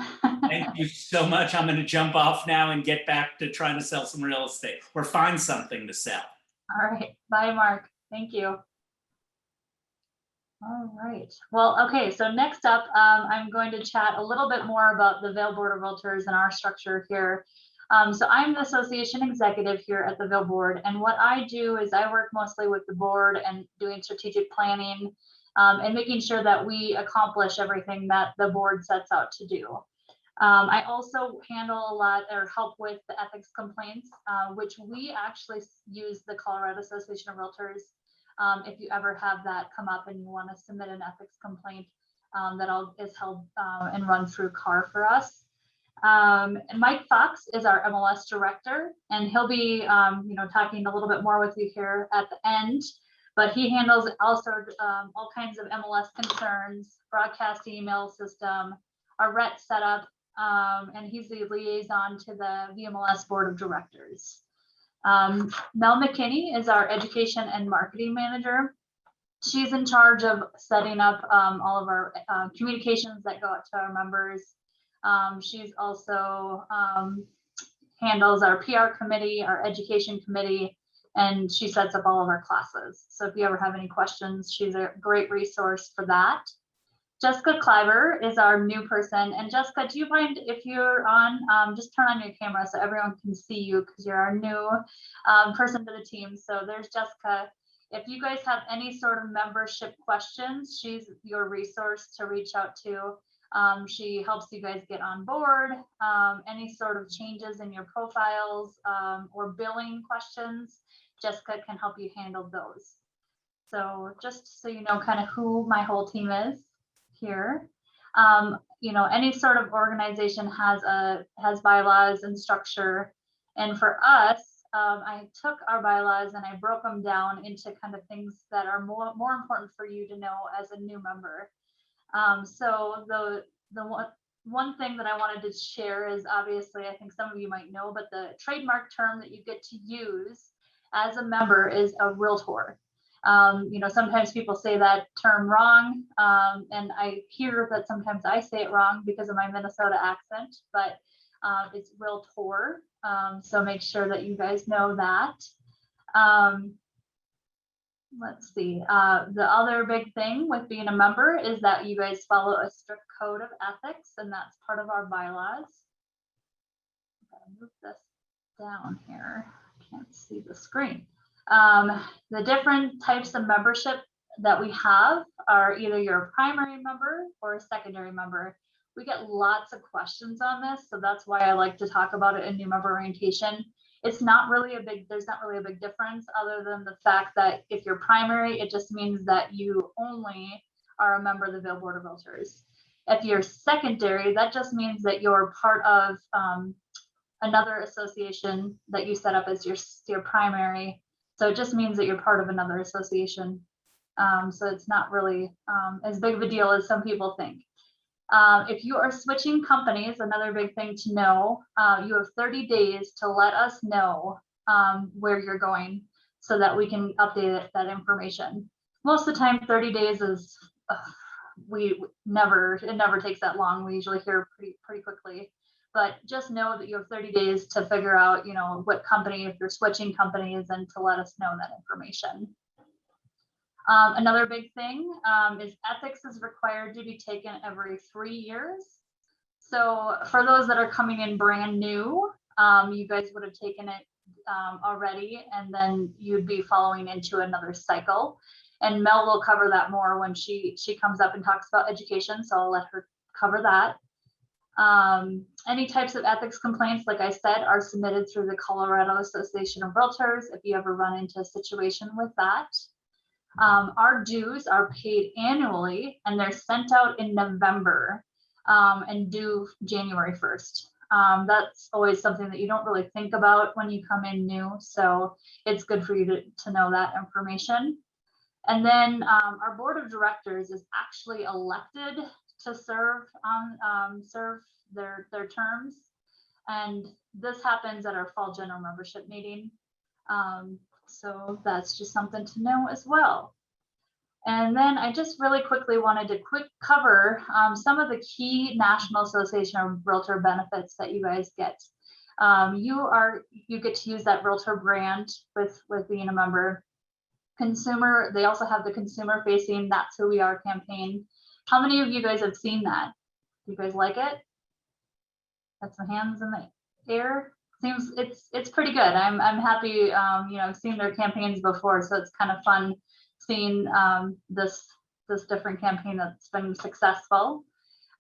Thank you so much. I'm going to jump off now and get back to trying to sell some real estate or find something to sell. All right. Bye, Mark. Thank you. All right. Well, okay. So next up, I'm going to chat a little bit more about the Vail Board of Realtors and our structure here. So I'm the association executive here at the Vail Board. And what I do is I work mostly with the board and doing strategic planning and making sure that we accomplish everything that the board sets out to do. I also handle a lot or help with the ethics complaints, which we actually use the Colorado Association of Realtors. If you ever have that come up and you want to submit an ethics complaint, that is held and run through CAR for us. And Mike Fox is our MLS director, and he'll be talking a little bit more with you here at the end. But he handles also all kinds of MLS concerns, broadcast email system, our RET setup, and he's the liaison to the VMLS board of directors. Mel McKinney is our education and marketing manager. She's in charge of setting up all of our communications that go out to our members. She's also handles our PR committee, our education committee, and she sets up all of our classes. So if you ever have any questions, she's a great resource for that. Jessica Cliver is our new person. And Jessica, do you mind if you're on, just turn on your camera so everyone can see you, because you're our new person to the team. So there's Jessica. If you guys have any sort of membership questions, she's your resource to reach out to. She helps you guys get on board, any sort of changes in your profiles or billing questions. Jessica can help you handle those. So just so you know kind of who my whole team is here. You know, any sort of organization has bylaws and structure. And for us, I took our bylaws and I broke them down into kind of things that are more important for you to know as a new member. So the one thing that I wanted to share is, obviously, I think some of you might know, but the trademark term that you get to use as a member is a realtor. You know, sometimes people say that term wrong, and I hear that sometimes I say it wrong because of my Minnesota accent, but it's realtor. So make sure that you guys know that. Let's see. The other big thing with being a member is that you guys follow a strict code of ethics, and that's part of our bylaws. I'm gonna move this down here. I can't see the screen. The different types of membership that we have are either you're a primary member or a secondary member. We get lots of questions on this, so that's why I like to talk about it in new member orientation. It's not really there's not really a big difference, other than the fact that if you're primary, it just means that you only are a member of the Vail Board of Realtors. If you're secondary, that just means that you're part of another association that you set up as your primary. So it just means that you're part of another association. So it's not really as big of a deal as some people think. If you are switching companies, another big thing to know, you have 30 days to let us know where you're going so that we can update that information. Most of the time, 30 days is, it never takes that long. We usually hear pretty quickly. But just know that you have 30 days to figure out, you know, what company, if you're switching companies, and to let us know that information. Another big thing is ethics is required to be taken every 3 years. So for those that are coming in brand new, you guys would have taken it already, and then you'd be following into another cycle. And Mel will cover that more when she comes up and talks about education, so I'll let her cover that. Any types of ethics complaints, like I said, are submitted through the Colorado Association of Realtors if you ever run into a situation with that. Our dues are paid annually, and they're sent out in November and due January 1st. That's always something that you don't really think about when you come in new, so it's good for you to know that information. And then our board of directors is actually elected to serve their terms, and this happens at our fall general membership meeting. So that's just something to know as well. And then I just really quickly wanted to cover some of the key National Association of Realtor benefits that you guys get. You get to use that Realtor brand with being a member. Consumer, they also have the consumer facing That's Who We Are campaign. How many of you guys have seen that? Do you guys like it? Got some hands in the air. Seems it's pretty good. I'm happy. You know, I've seen their campaigns before, so it's kind of fun seeing this different campaign that's been successful.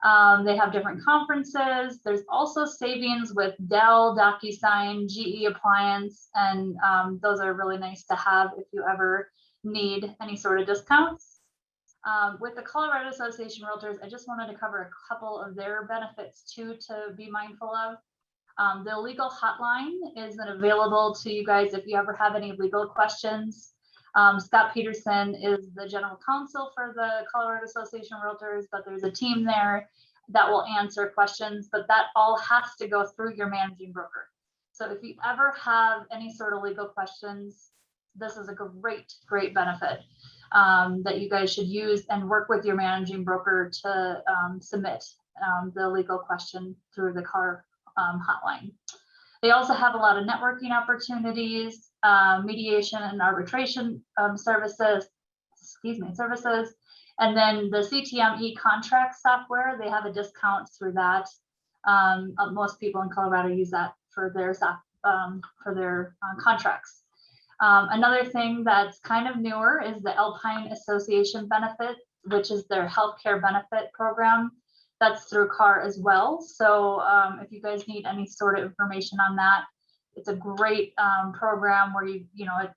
They have different conferences. There's also savings with Dell, DocuSign, GE Appliance, and those are really nice to have if you ever need any sort of discounts. With the Colorado Association of Realtors, I just wanted to cover a couple of their benefits too to be mindful of. The legal hotline is available to you guys if you ever have any legal questions. Scott Peterson is the general counsel for the Colorado Association of Realtors, but there's a team there that will answer questions, but that all has to go through your managing broker. So if you ever have any sort of legal questions, this is a great benefit that you guys should use and work with your managing broker to submit the legal question through the CAR hotline. They also have a lot of networking opportunities, mediation and arbitration services, And then the CTM contract software, they have a discount through that. Most people in Colorado use that for their contracts. Another thing that's kind of newer is the Alpine Association benefit, which is their healthcare benefit program. That's through CAR as well. So if you guys need any sort of information on that, it's a great program where you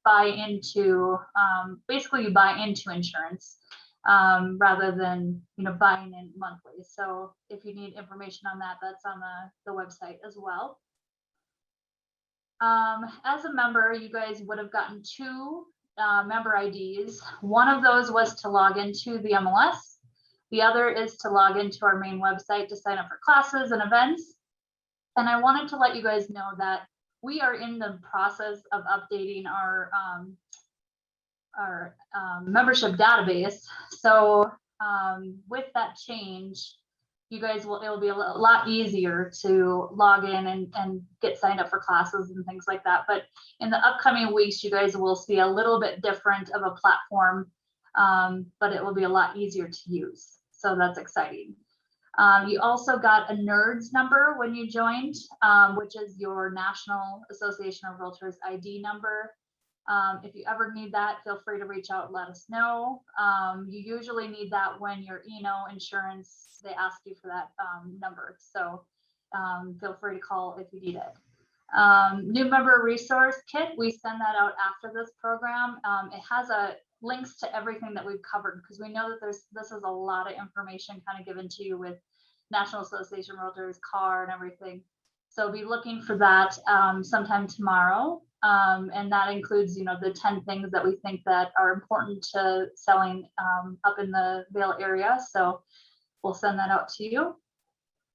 buy into, basically you buy into insurance rather than buying in monthly. So if you need information on that, that's on the website as well. As a member, you guys would have gotten 2 member IDs. One of those was to log into the MLS. The other is to log into our main website to sign up for classes and events. And I wanted to let you guys know that we are in the process of updating our membership database. So with that change, you guys it'll be a lot easier to log in and get signed up for classes and things like that. But in the upcoming weeks, you guys will see a little bit different of a platform, but it will be a lot easier to use. So that's exciting. You also got a NERDS number when you joined, which is your National Association of Realtors ID number. If you ever need that, feel free to reach out and let us know. You usually need that when your insurance, they ask you for that number. So feel free to call if you need it. New member resource kit, we send that out after this program. It has links to everything that we've covered, because we know that this is a lot of information kind of given to you with National Association of Realtors, CAR, and everything. So be looking for that sometime tomorrow. And that includes, the 10 things that we think that are important to selling up in the Vail area. So we'll send that out to you.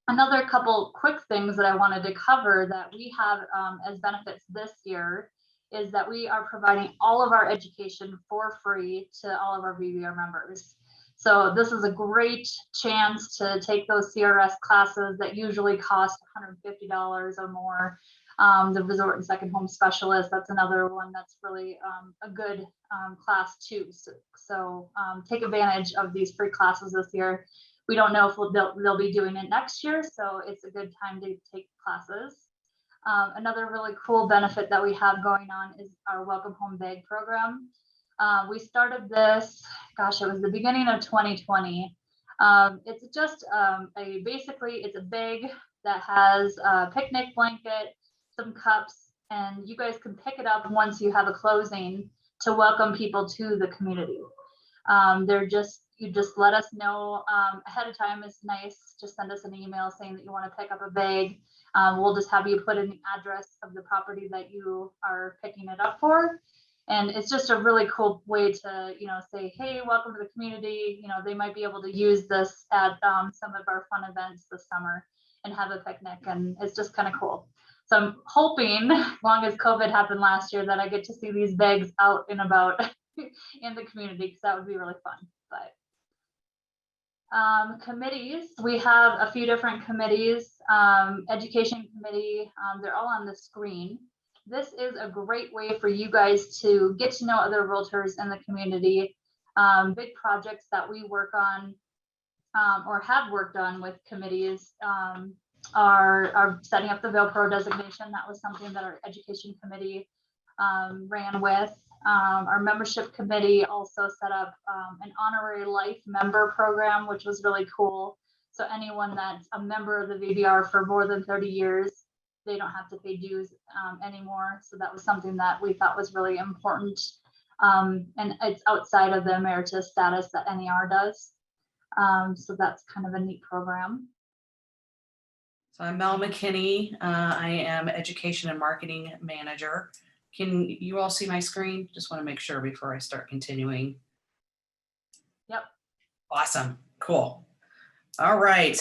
Another couple quick things that I wanted to cover that we have as benefits this year is that we are providing all of our education for free to all of our VBR members. So this is a great chance to take those CRS classes that usually cost $150 or more. The Resort and Second Home Specialist, that's another one that's really a good class too. So take advantage of these free classes this year. We don't know if they'll be doing it next year, so it's a good time to take classes. Another really cool benefit that we have going on is our Welcome Home Bag program. We started this, gosh, it was the beginning of 2020. It's just basically it's a bag that has a picnic blanket, some cups, and you guys can pick it up once you have a closing to welcome people to the community. You just let us know ahead of time. It's nice. Just send us an email saying that you want to pick up a bag. We'll just have you put in the address of the property that you are picking it up for. And it's just a really cool way to, say, hey, welcome to the community. They might be able to use this at some of our fun events this summer and have a picnic. And it's just kind of cool. So I'm hoping, as long as COVID happened last year, that I get to see these bags out and about in the community, because that would be really fun. But committees, we have a few different committees. Education committee, they're all on the screen. This is a great way for you guys to get to know other realtors in the community. Big projects that we work on or have worked on with committees are setting up the Vail Pro designation. That was something that our education committee ran with. Our membership committee also set up an honorary life member program, which was really cool. So anyone that's a member of the VBR for more than 30 years, they don't have to pay dues anymore. So that was something that we thought was really important. And it's outside of the emeritus status that NAR does. So that's kind of a neat program. So I'm Mel McKinney. I am Education and Marketing Manager. Can you all see my screen? Just want to make sure before I start continuing. Yep. Awesome. Cool. All right.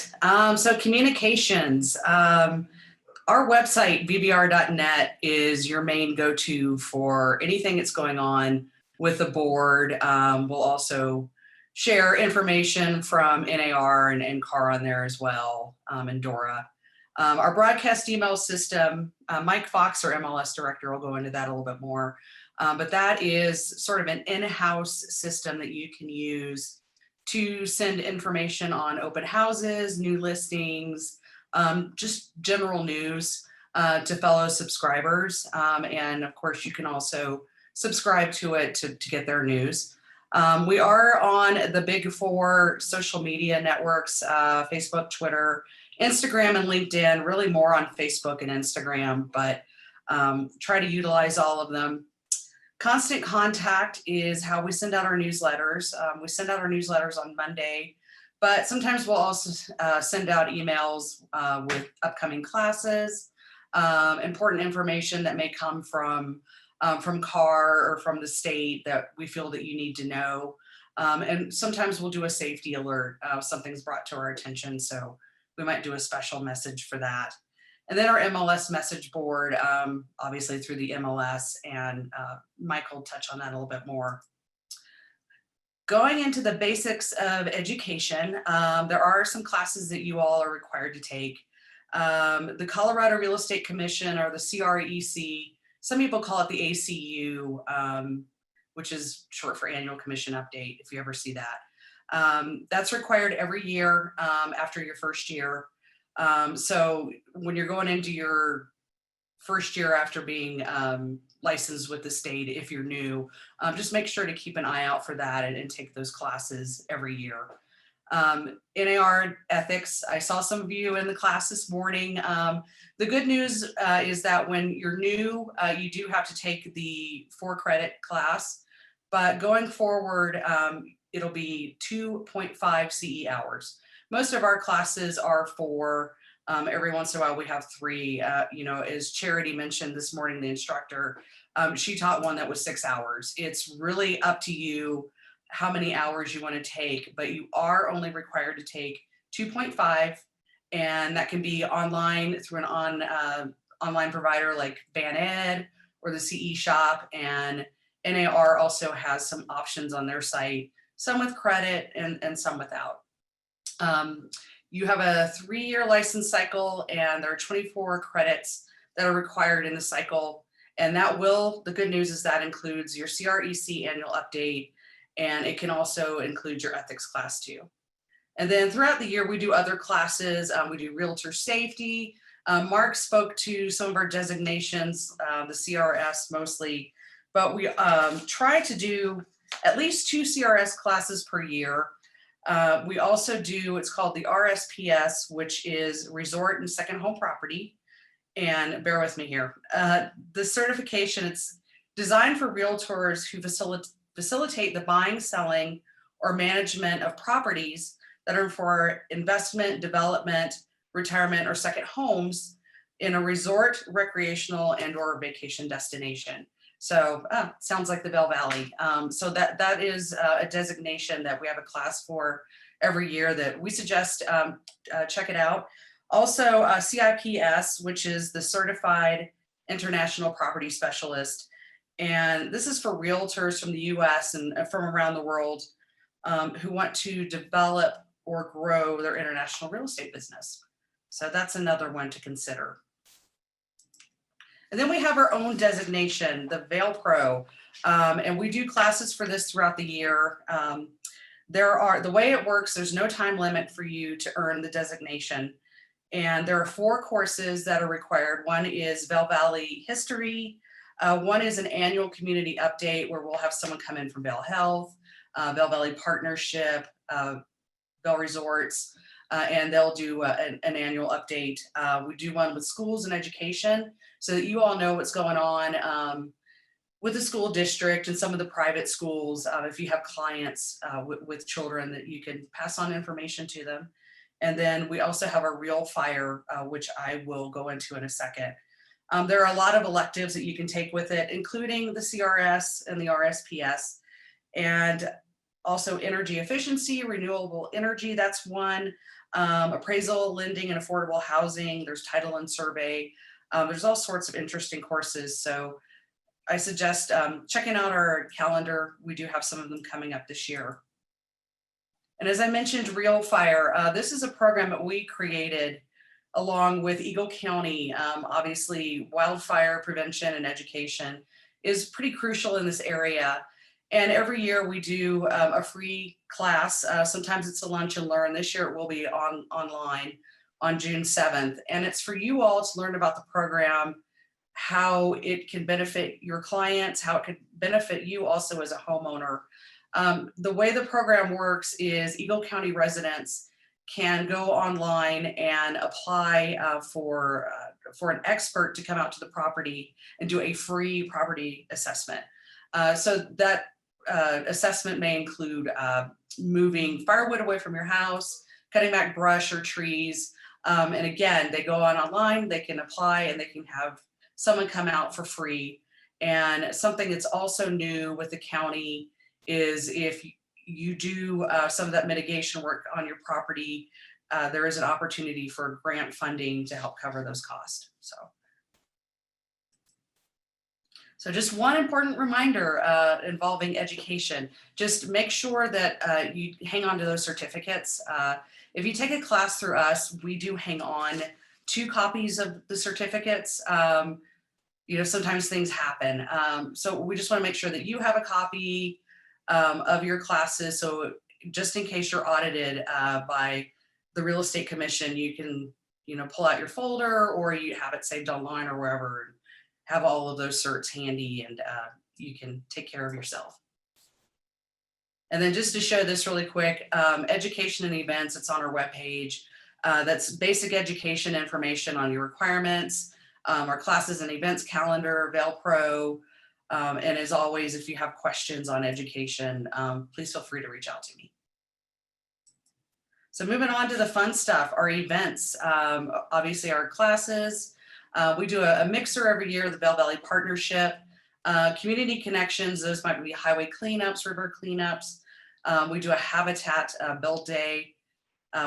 So communications. Our website, vbr.net, is your main go-to for anything that's going on with the board. We'll also share information from NAR and CAR on there as well, and Dora. Our broadcast email system, Mike Fox, our MLS director, will go into that a little bit more. But that is sort of an in-house system that you can use to send information on open houses, new listings, just general news to fellow subscribers. And of course, you can also subscribe to it to get their news. We are on the big four social media networks, Facebook, Twitter, Instagram, and LinkedIn, really more on Facebook and Instagram, but try to utilize all of them. Constant contact is how we send out our newsletters. We send out our newsletters on Monday, but sometimes we'll also send out emails with upcoming classes, important information that may come from CAR or from the state that we feel that you need to know. And sometimes we'll do a safety alert. Something's brought to our attention, so we might do a special message for that. And then our MLS message board, obviously through the MLS, and Mike will touch on that a little bit more. Going into the basics of education, there are some classes that you all are required to take. The Colorado Real Estate Commission, or the CREC, some people call it the ACU, which is short for Annual Commission Update, if you ever see that. That's required every year after your first year. So when you're going into your first year after being licensed with the state, if you're new, just make sure to keep an eye out for that and take those classes every year. NAR Ethics, I saw some of you in the class this morning. The good news is that when you're new, you do have to take the 4-credit class, but going forward, it'll be 2.5 CE hours. Most of our classes are 4. Every once in a while we have 3. You know, as Charity mentioned this morning, the instructor, she taught one that was 6 hours. It's really up to you how many hours you want to take, but you are only required to take 2.5, and that can be online through an online provider like BanEd or the CE Shop, and NAR also has some options on their site, some with credit and some without. You have a 3-year license cycle, and there are 24 credits that are required in the cycle. And that the good news is that includes your CREC annual update, and it can also include your ethics class too. And then throughout the year, we do other classes. We do realtor safety. Mark spoke to some of our designations, the CRS mostly, but we try to do at least 2 CRS classes per year. We also do, it's called the RSPS, which is Resort and Second Home Property. And bear with me here. The certification, it's designed for realtors who facilitate the buying, selling, or management of properties that are for investment, development, retirement, or second homes in a resort, recreational, and/or vacation destination. So sounds like the Bell Valley. So that is a designation that we have a class for every year that we suggest check it out. Also CIPS, which is the Certified International Property Specialist. And this is for realtors from the US and from around the world who want to develop or grow their international real estate business. So that's another one to consider. And then we have our own designation, the Vail Pro, and we do classes for this throughout the year. The way it works, there's no time limit for you to earn the designation. And there are 4 courses that are required. One is Vail Valley History. One is an annual community update where we'll have someone come in from Vail Health, Vail Valley Partnership, Vail Resorts, and they'll do an annual update. We do one with schools and education so that you all know what's going on with the school district and some of the private schools. If you have clients with children, that you can pass on information to them. And then we also have a Real Fire, which I will go into in a second. There are a lot of electives that you can take with it, including the CRS and the RSPS, and also energy efficiency, renewable energy, that's one. Appraisal, lending, and affordable housing. There's title and survey. There's all sorts of interesting courses. So I suggest checking out our calendar. We do have some of them coming up this year. And as I mentioned, Real Fire, this is a program that we created along with Eagle County. Obviously, wildfire prevention and education is pretty crucial in this area. And every year we do a free class. Sometimes it's a lunch and learn. This year it will be online on June 7th. And it's for you all to learn about the program, how it can benefit your clients, how it could benefit you also as a homeowner. The way the program works is Eagle County residents can go online and apply for an expert to come out to the property and do a free property assessment. So that assessment may include moving firewood away from your house, cutting back brush or trees. And again, they go online, they can apply, and they can have someone come out for free. And something that's also new with the county is if you do some of that mitigation work on your property, there is an opportunity for grant funding to help cover those costs. So just one important reminder involving education. Just make sure that you hang on to those certificates. If you take a class through us, we do hang on 2 copies of the certificates. Sometimes things happen. So we just want to make sure that you have a copy of your classes. So just in case you're audited by the Real Estate Commission, you can, pull out your folder, or you have it saved online or wherever, and have all of those certs handy, and you can take care of yourself. And then just to show this really quick, education and events, it's on our webpage. That's basic education information on your requirements, our classes and events calendar, VeilPro, and as always, if you have questions on education, please feel free to reach out to me. So moving on to the fun stuff, our events, obviously our classes. We do a mixer every year, the Bell Valley Partnership. Community connections, those might be highway cleanups, river cleanups. We do a habitat build day.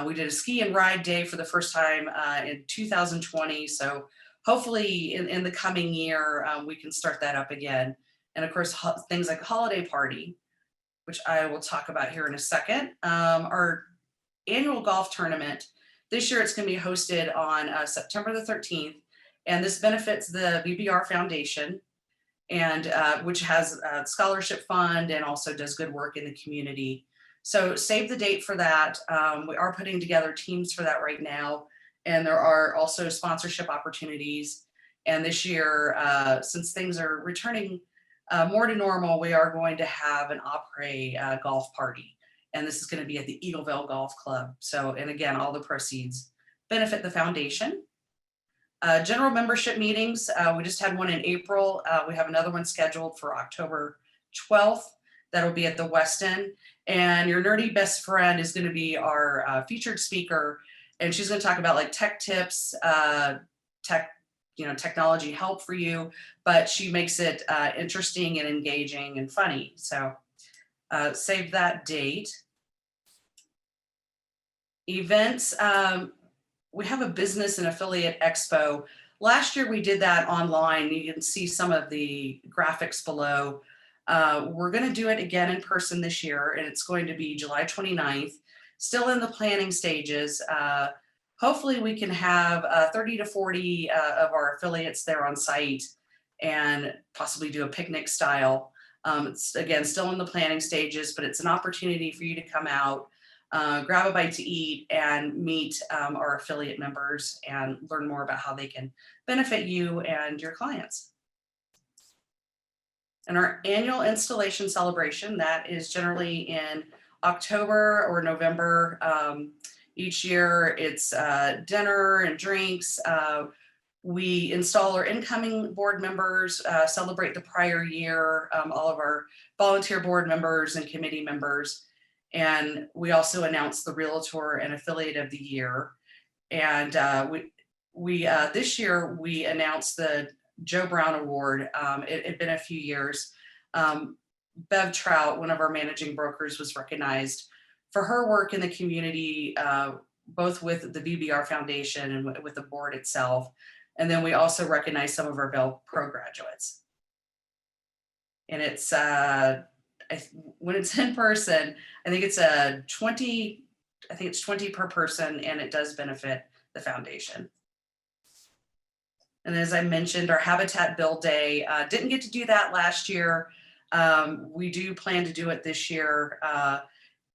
We did a ski and ride day for the first time in 2020. So hopefully in the coming year, we can start that up again. And of course, things like holiday party, which I will talk about here in a second. Our annual golf tournament, this year it's going to be hosted on September the 13th. And this benefits the Vbr Foundation, and which has a scholarship fund and also does good work in the community. So save the date for that. We are putting together teams for that right now. And there are also sponsorship opportunities. And this year, since things are returning more to normal, we are going to have an après golf party. And this is going to be at the Eagleville Golf Club. So, and again, all the proceeds benefit the foundation. General membership meetings, we just had one in April. We have another one scheduled for October 12th. That'll be at the Westin. And your nerdy best friend is going to be our featured speaker. And she's going to talk about like tech tips, technology help for you, but she makes it interesting and engaging and funny. So save that date. Events, we have a business and affiliate expo. Last year we did that online. You can see some of the graphics below. We're going to do it again in person this year, and it's going to be July 29th. Still in the planning stages. Hopefully we can have 30 to 40 of our affiliates there on site and possibly do a picnic style. It's again still in the planning stages, but it's an opportunity for you to come out, grab a bite to eat, and meet our affiliate members and learn more about how they can benefit you and your clients. And our annual installation celebration, that is generally in October or November. Each year it's dinner and drinks. We install our incoming board members, celebrate the prior year, all of our volunteer board members and committee members. And we also announce the Realtor and Affiliate of the Year. And this year we announced the Joe Brown Award. It had been a few years. Bev Trout, one of our managing brokers, was recognized for her work in the community, both with the Vbr Foundation and with the board itself. And then we also recognize some of our Bell Pro graduates. And it's, when it's in person, I think it's 20 per person, and it does benefit the foundation. And as I mentioned, our Habitat Build Day, didn't get to do that last year. We do plan to do it this year.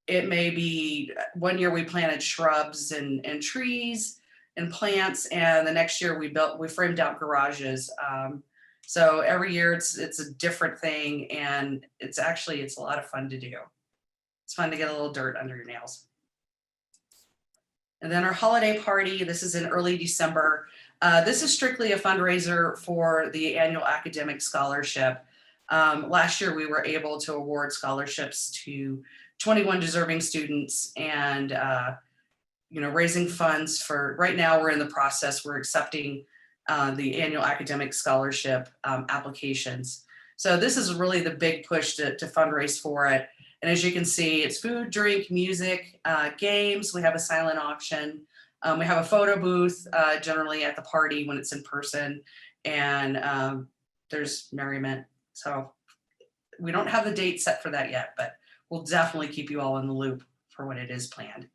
It may be one year we planted shrubs and trees and plants, and the next year we framed out garages. So every year it's a different thing, and it's a lot of fun to do. It's fun to get a little dirt under your nails. And then our holiday party, this is in early December. This is strictly a fundraiser for the annual academic scholarship. Last year we were able to award scholarships to 21 deserving students, and raising funds for, right now we're in the process, we're accepting the annual academic scholarship applications. So this is really the big push to fundraise for it. And as you can see, it's food, drink, music, games. We have a silent auction. We have a photo booth generally at the party when it's in person, and there's merriment. So we don't have the date set for that yet, but we'll definitely keep you all in the loop for when it is planned.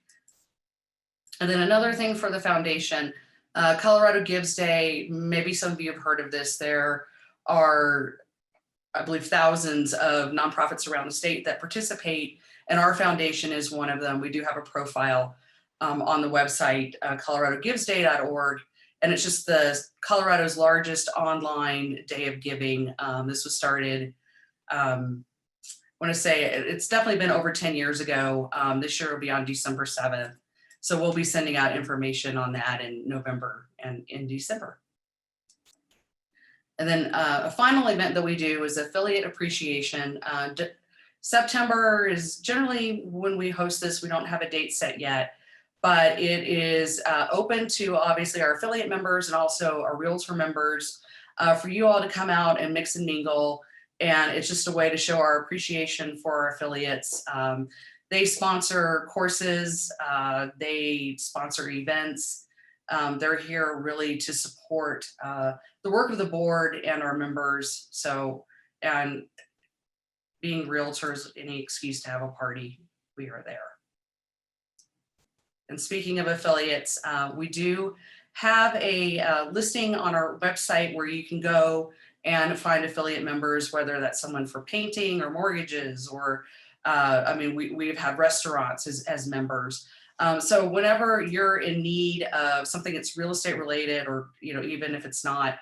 And then another thing for the foundation, Colorado Gives Day, maybe some of you have heard of this. There are, I believe, thousands of nonprofits around the state that participate, and our foundation is one of them. We do have a profile on the website, coloradogivesday.org, and it's just Colorado's largest online day of giving. This was started, I want to say it's definitely been over 10 years ago. This year will be on December 7th. So we'll be sending out information on that in November and in December. And then a final event that we do is affiliate appreciation. September is generally when we host this. We don't have a date set yet, but it is open to obviously our affiliate members and also our Realtor members for you all to come out and mix and mingle. And it's just a way to show our appreciation for our affiliates. They sponsor courses, they sponsor events. They're here really to support the work of the board and our members. So, and being realtors, any excuse to have a party, we are there. And speaking of affiliates, we do have a listing on our website where you can go and find affiliate members, whether that's someone for painting or mortgages, or I mean, we've had restaurants as members. So whenever you're in need of something that's real estate related, or even if it's not,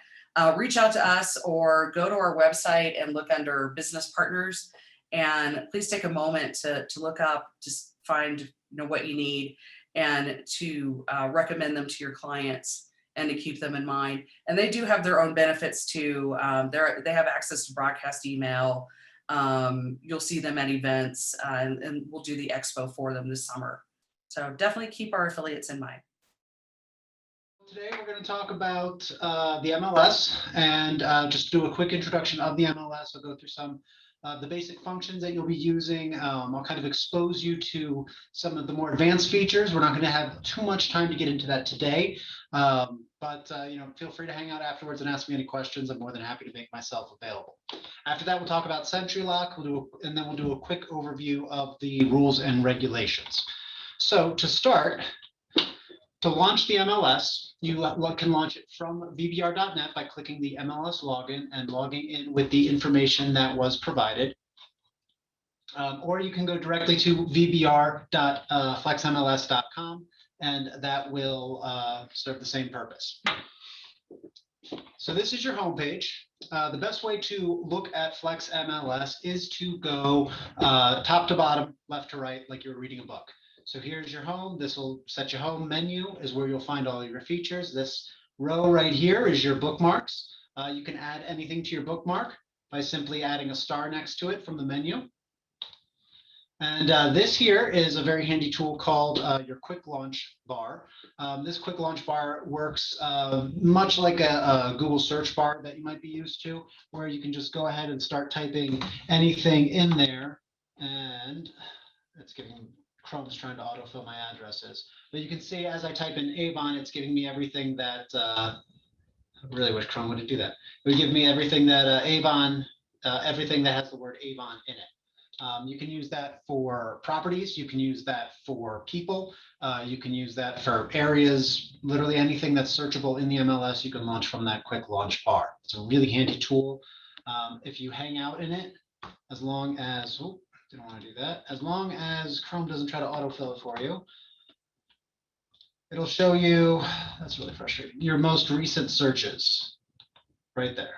reach out to us or go to our website and look under business partners. And please take a moment to look up, just find what you need, and to recommend them to your clients and to keep them in mind. And they do have their own benefits too. They have access to broadcast email. You'll see them at events, and we'll do the expo for them this summer. So definitely keep our affiliates in mind. Today we're going to talk about the MLS, and just do a quick introduction of the MLS. I'll go through some the basic functions that you'll be using. I'll kind of expose you to some of the more advanced features. We're not going to have too much time to get into that today, but feel free to hang out afterwards and ask me any questions. I'm more than happy to make myself available. After that, we'll talk about Centurylock, and then we'll do a quick overview of the rules and regulations. So to start, to launch the MLS, you can launch it from vbr.net by clicking the MLS login and logging in with the information that was provided. Or you can go directly to vbr.flexmls.com, and that will serve the same purpose. So this is your homepage. The best way to look at Flex MLS is to go top to bottom, left to right, like you're reading a book. So here's your home. This will set your home menu, is where you'll find all your features. This row right here is your bookmarks. You can add anything to your bookmark by simply adding a star next to it from the menu. And this here is a very handy tool called your quick launch bar. This quick launch bar works much like a Google search bar that you might be used to, where you can just go ahead and start typing anything in there. And it's giving Chrome's trying to autofill my addresses. But you can see as I type in Avon, it's giving me everything that, I really wish Chrome wouldn't do that. It would give me everything that Avon, everything that has the word Avon in it. You can use that for properties. You can use that for people. You can use that for areas. Literally anything that's searchable in the MLS, you can launch from that quick launch bar. It's a really handy tool. If you hang out in it, as long as, oh, didn't want to do that. As long as Chrome doesn't try to autofill it for you, it'll show you, that's really frustrating, your most recent searches right there.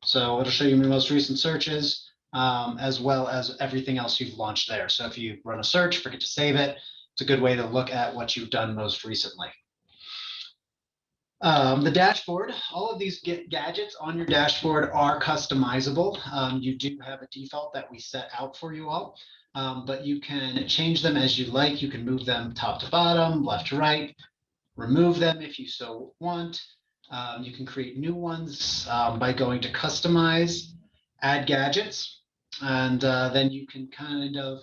So it'll show you your most recent searches, as well as everything else you've launched there. So if you run a search, forget to save it, it's a good way to look at what you've done most recently. The dashboard, all of these gadgets on your dashboard are customizable. You do have a default that we set out for you all, but you can change them as you like. You can move them top to bottom, left to right, remove them if you so want. You can create new ones by going to customize, add gadgets, and then you can kind of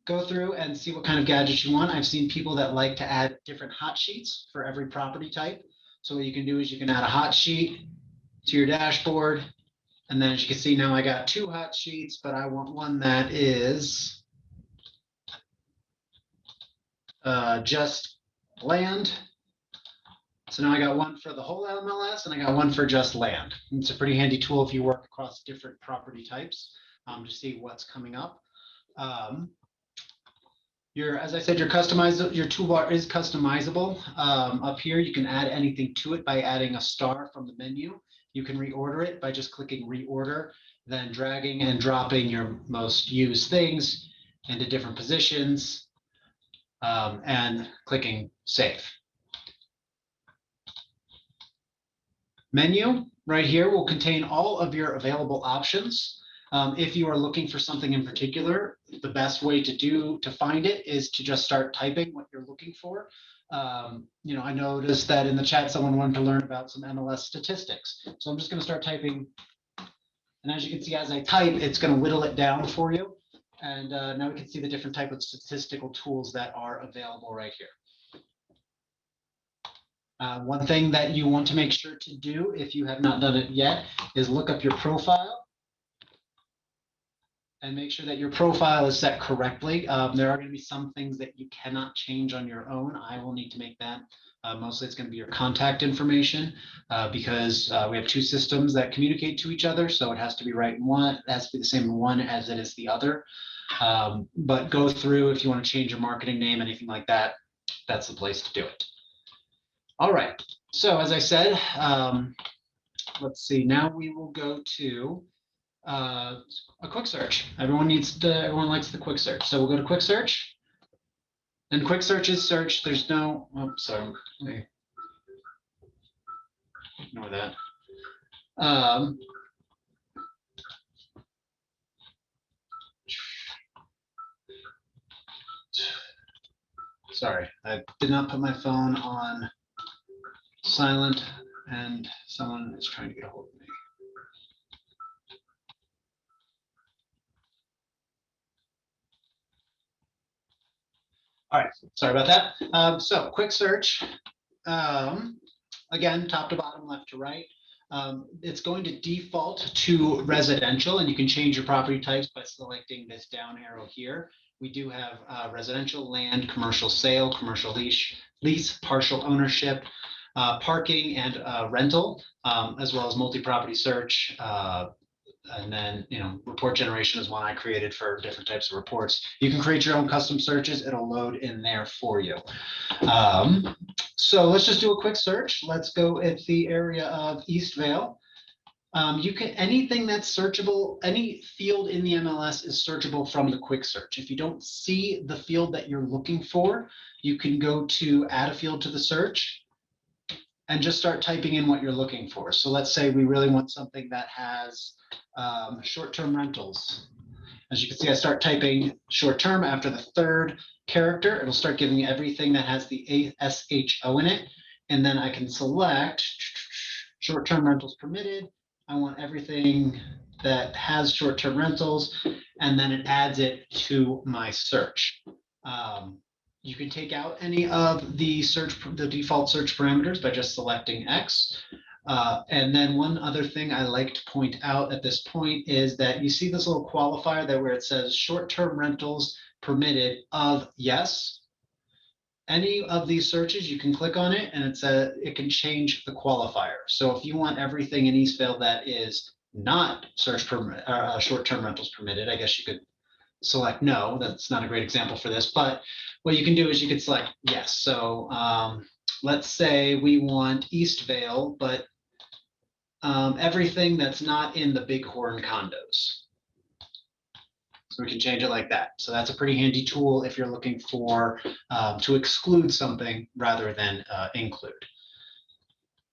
go through and see what kind of gadgets you want. I've seen people that like to add different hot sheets for every property type. So what you can do is you can add a hot sheet to your dashboard. And then as you can see now I got 2 hot sheets, but I want one that is just land. So now I got one for the whole MLS and I got one for just land. It's a pretty handy tool if you work across different property types to see what's coming up. As I said, your toolbar is customizable. Up here, you can add anything to it by adding a star from the menu. You can reorder it by just clicking reorder, then dragging and dropping your most used things into different positions and clicking save. Menu right here will contain all of your available options. If you are looking for something in particular, the best way to find it is to just start typing what you're looking for. I noticed that in the chat, someone wanted to learn about some Mls statistics. So I'm just going to start typing. And as you can see, as I type, it's going to whittle it down for you. And now we can see the different type of statistical tools that are available right here. One thing that you want to make sure to do if you have not done it yet is look up your profile and make sure that your profile is set correctly. There are going to be some things that you cannot change on your own. I will need to make that. Mostly it's going to be your contact information because we have 2 systems that communicate to each other. So it has to be right in one. It has to be the same in one as it is the other. But go through if you want to change your marketing name, anything like that, that's the place to do it. All right. So as I said, let's see. Now we will go to a quick search. Everyone likes the quick search. So we'll go to quick search. And quick search is search. There's no, oh, sorry. Let me ignore that. Sorry, I did not put my phone on silent and someone is trying to get a hold of me. All right, sorry about that. So quick search, again, top to bottom, left to right. It's going to default to residential, and you can change your property types by selecting this down arrow here. We do have residential, land, commercial sale, commercial lease, partial ownership, parking, and rental, as well as multi-property search. And then, report generation is one I created for different types of reports. You can create your own custom searches. It'll load in there for you. So let's just do a quick search. Let's go at the area of East Vale. You can, anything that's searchable, any field in the MLS is searchable from the quick search. If you don't see the field that you're looking for, you can go to add a field to the search and just start typing in what you're looking for. So let's say we really want something that has short-term rentals. As you can see, I start typing short-term after the 3rd character. It'll start giving me everything that has the SHO in it. And then I can select short-term rentals permitted. I want everything that has short-term rentals, and then it adds it to my search. You can take out any of the default search parameters by just selecting X. And then one other thing I like to point out at this point is that you see this little qualifier there where it says short-term rentals permitted of yes. Any of these searches, you can click on it and it can change the qualifier. So if you want everything in East Vale that is not search short-term rentals permitted, I guess you could select no. That's not a great example for this, but what you can do is you could select yes. So let's say we want East Vale, but everything that's not in the Bighorn condos. So we can change it like that. So that's a pretty handy tool if you're looking for to exclude something rather than include.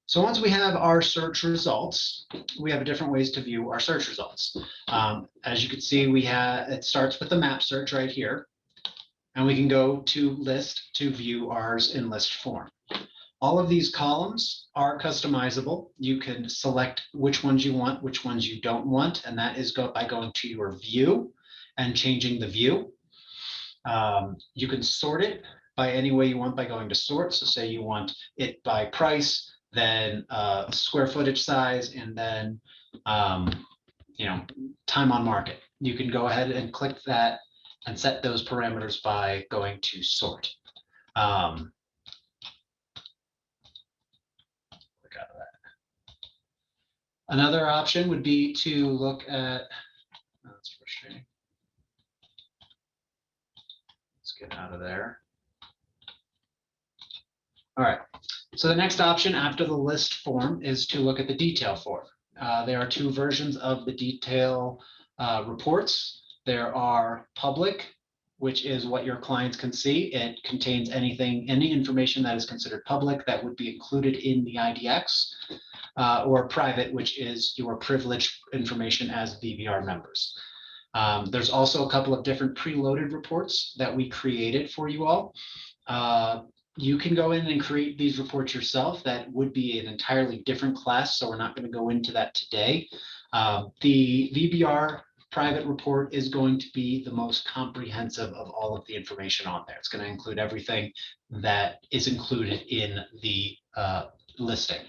So once we have our search results, we have different ways to view our search results. As you can see, it starts with the map search right here, and we can go to list to view ours in list form. All of these columns are customizable. You can select which ones you want, which ones you don't want, and that is by going to your view and changing the view. You can sort it by any way you want by going to sort. So say you want it by price, then square footage size, and then time on market. You can go ahead and click that and set those parameters by going to sort. Click out of that. Another option would be to look at, that's frustrating. Let's get out of there. All right. So the next option after the list form is to look at the detail form. There are two versions of the detail reports. There are public, which is what your clients can see. It contains any information that is considered public that would be included in the IDX, or private, which is your privileged information as VBR members. There's also a couple of different preloaded reports that we created for you all. You can go in and create these reports yourself. That would be an entirely different class, so we're not going to go into that today. The VBR Private Report is going to be the most comprehensive of all of the information on there. It's going to include everything that is included in the listing.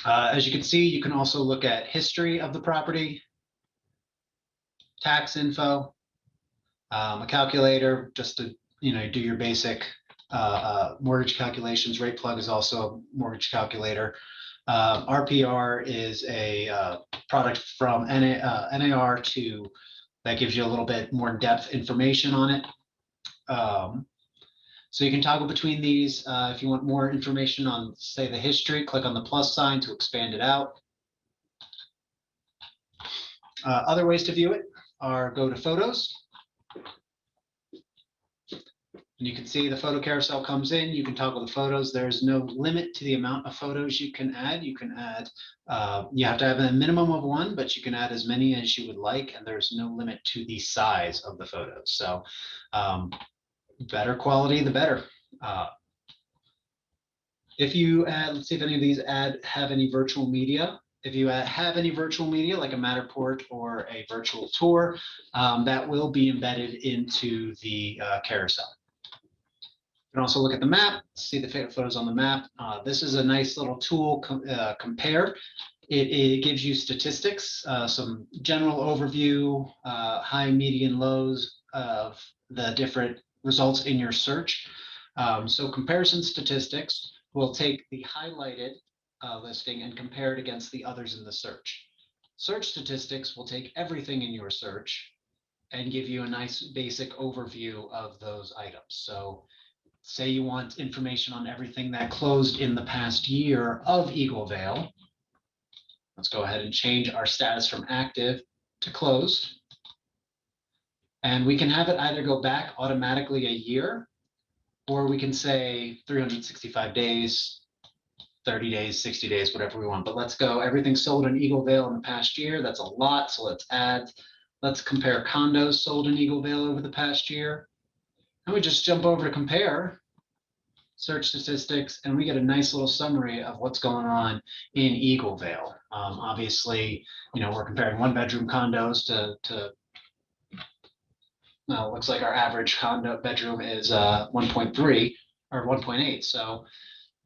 As you can see, you can also look at history of the property, tax info, a calculator just to do your basic mortgage calculations. Rate Plug is also a mortgage calculator. RPR is a product from NAR that gives you a little bit more in-depth information on it. So you can toggle between these. If you want more information on, say, the history, click on the plus sign to expand it out. Other ways to view it are go to photos. And you can see the photo carousel comes in. You can toggle the photos. There's no limit to the amount of photos you can add. You can add, you have to have a minimum of one, but you can add as many as you would like. And there's no limit to the size of the photos. So better quality, the better. If you add, let's see if any of these have any virtual media. If you have any virtual media, like a Matterport or a virtual tour, that will be embedded into the carousel. You can also look at the map, see the photos on the map. This is a nice little tool, Compare. It gives you statistics, some general overview, high, median, lows of the different results in your search. So comparison statistics will take the highlighted listing and compare it against the others in the search. Search statistics will take everything in your search and give you a nice basic overview of those items. So say you want information on everything that closed in the past year of Eagle Vale. Let's go ahead and change our status from active to closed. And we can have it either go back automatically a year, or we can say 365 days, 30 days, 60 days, whatever we want. But let's go, everything sold in Eagle Vale in the past year. That's a lot, so let's add. Let's compare condos sold in Eagle Vale over the past year. And we just jump over to compare, search statistics, and we get a nice little summary of what's going on in Eagle Vale. Obviously, we're comparing one-bedroom condos to well, looks like our average condo bedroom is 1.3 or 1.8. So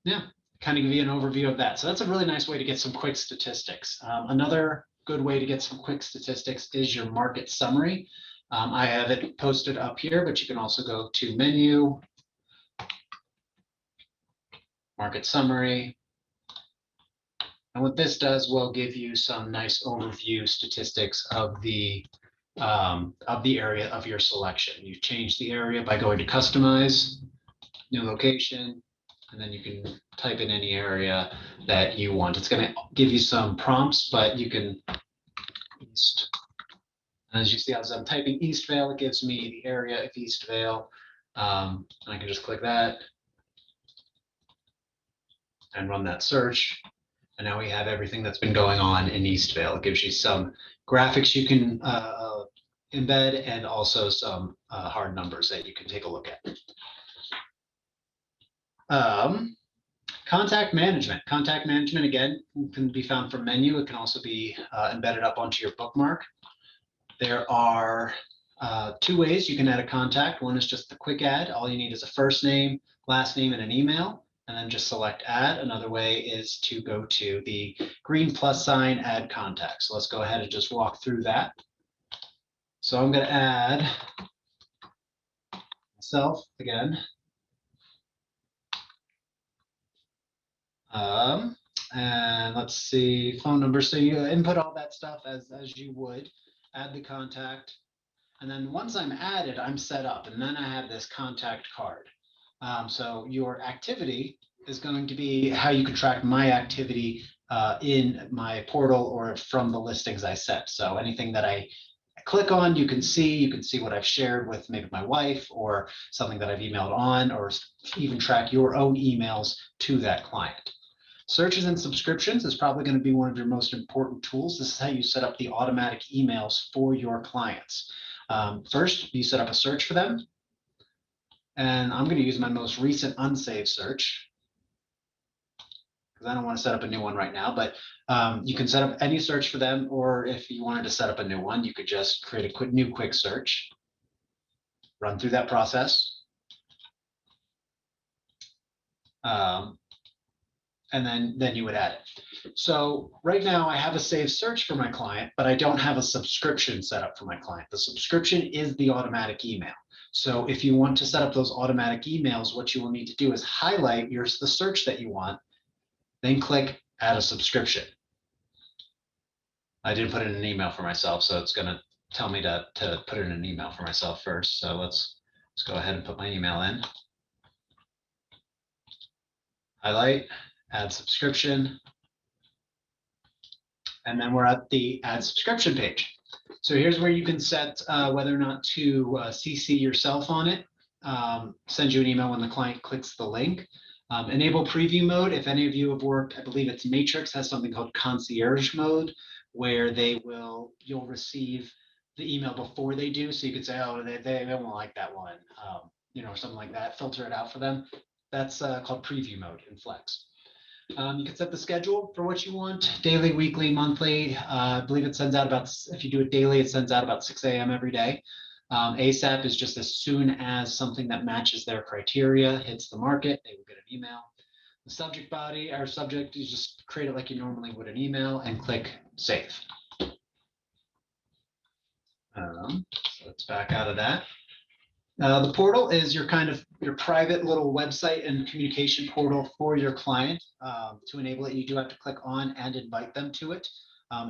yeah, kind of give you an overview of that. So that's a really nice way to get some quick statistics. Another good way to get some quick statistics is your market summary. I have it posted up here, but you can also go to menu, market summary, And what this does will give you some nice overview statistics of the area of your selection. You change the area by going to customize, new location, and then you can type in any area that you want. It's going to give you some prompts, but you can East. As you see, as I'm typing Eastvale, it gives me the area of Eastvale. And I can just click that and run that search. And now we have everything that's been going on in Eastvale. It gives you some graphics you can embed and also some hard numbers that you can take a look at. Contact management. Contact management, again, can be found from menu. It can also be embedded up onto your bookmark. There are 2 ways you can add a contact. One is just the quick add. All you need is a first name, last name, and an email, and then just select add. Another way is to go to the green plus sign, add contact. So let's go ahead and just walk through that. So I'm going to add myself again. And let's see, phone number. So you input all that stuff as you would, add the contact. And then once I'm added, I'm set up. And then I have this contact card. So your activity is going to be how you can track my activity in my portal or from the listings I set. So anything that I click on, you can see what I've shared with maybe my wife or something that I've emailed on, or even track your own emails to that client. Searches and subscriptions is probably going to be one of your most important tools. This is how you set up the automatic emails for your clients. First, you set up a search for them. And I'm going to use my most recent unsaved search because I don't want to set up a new one right now, but you can set up any search for them, or if you wanted to set up a new one, you could just create a new quick search, run through that process. And then you would add it. So right now I have a saved search for my client, but I don't have a subscription set up for my client. The subscription is the automatic email. So if you want to set up those automatic emails, what you will need to do is highlight the search that you want, then click add a subscription. I didn't put in an email for myself, so it's going to tell me to put in an email for myself first. So let's go ahead and put my email in. Highlight, add subscription. And then we're at the add subscription page. So here's where you can set whether or not to CC yourself on it, send you an email when the client clicks the link. Enable preview mode. If any of you have worked, I believe it's Matrix has something called concierge mode, where you'll receive the email before they do. So you could say, oh, they won't like that one, or something like that, filter it out for them. That's called preview mode in Flex. You can set the schedule for what you want, daily, weekly, monthly. I believe it sends out if you do it daily, it sends out about 6 a.m. every day. ASAP is just as soon as something that matches their criteria hits the market, they will get an email. The subject body, our subject, you just create it like you normally would an email and click save. So let's back out of that. The portal is your private little website and communication portal for your client. To enable it, you do have to click on and invite them to it.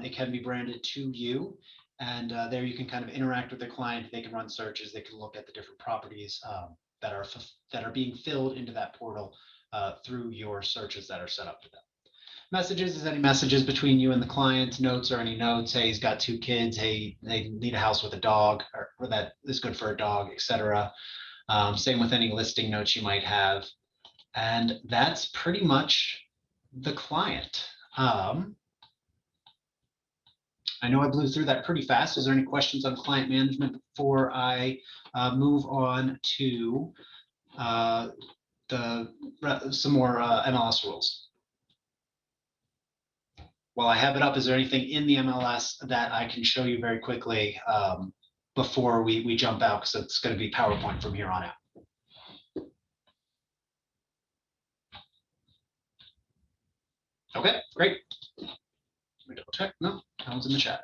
It can be branded to you, and there you can kind of interact with the client. They can run searches. They can look at the different properties that are being filled into that portal through your searches that are set up for them. Messages is any messages between you and the client. Notes are any notes. Hey, he's got 2 kids. Hey, they need a house with a dog, or that is good for a dog, etc. Same with any listing notes you might have. And that's pretty much the client. I know I blew through that pretty fast. Is there any questions on client management before I move on to some more MLS rules? While I have it up, is there anything in the MLS that I can show you very quickly before we jump out? Because it's going to be PowerPoint from here on out. Okay, great. Let me double check. No, that one's in the chat.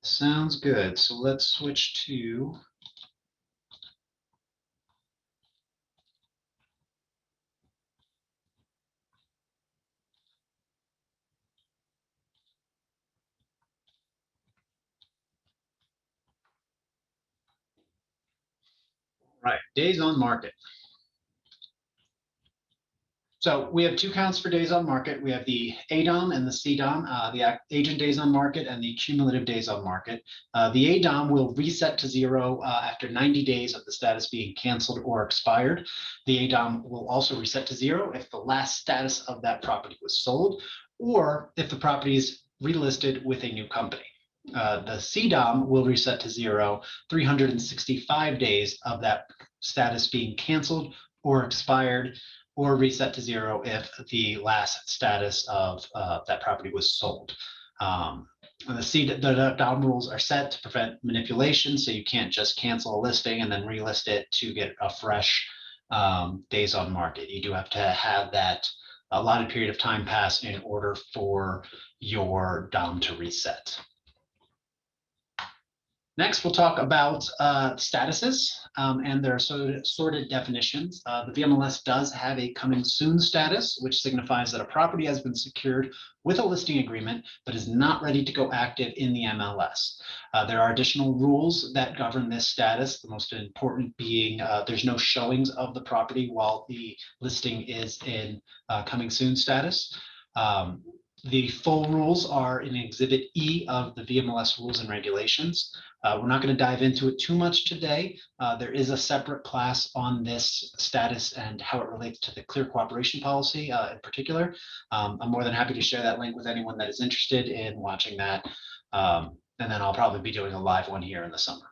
Sounds good. So let's switch to Right, days on market. So we have 2 counts for days on market. We have the ADOM and the CDOM, the agent days on market and the cumulative days on market. The ADOM will reset to 0 after 90 days of the status being canceled or expired. The ADOM will also reset to 0 if the last status of that property was sold, or if the property is relisted with a new company. The CDOM will reset to 0 365 days of that status being canceled or expired, or reset to 0 if the last status of that property was sold. The DOM rules are set to prevent manipulation, so you can't just cancel a listing and then relist it to get a fresh days on market. You do have to have that allotted period of time pass in order for your DOM to reset. Next, we'll talk about statuses and their sorted definitions. The VMLS does have a coming soon status, which signifies that a property has been secured with a listing agreement, but is not ready to go active in the MLS. There are additional rules that govern this status, the most important being there's no showings of the property while the listing is in coming soon status. The full rules are in Exhibit E of the VMLS rules and regulations. We're not going to dive into it too much today. There is a separate class on this status and how it relates to the clear cooperation policy in particular. I'm more than happy to share that link with anyone that is interested in watching that. And then I'll probably be doing a live one here in the summer.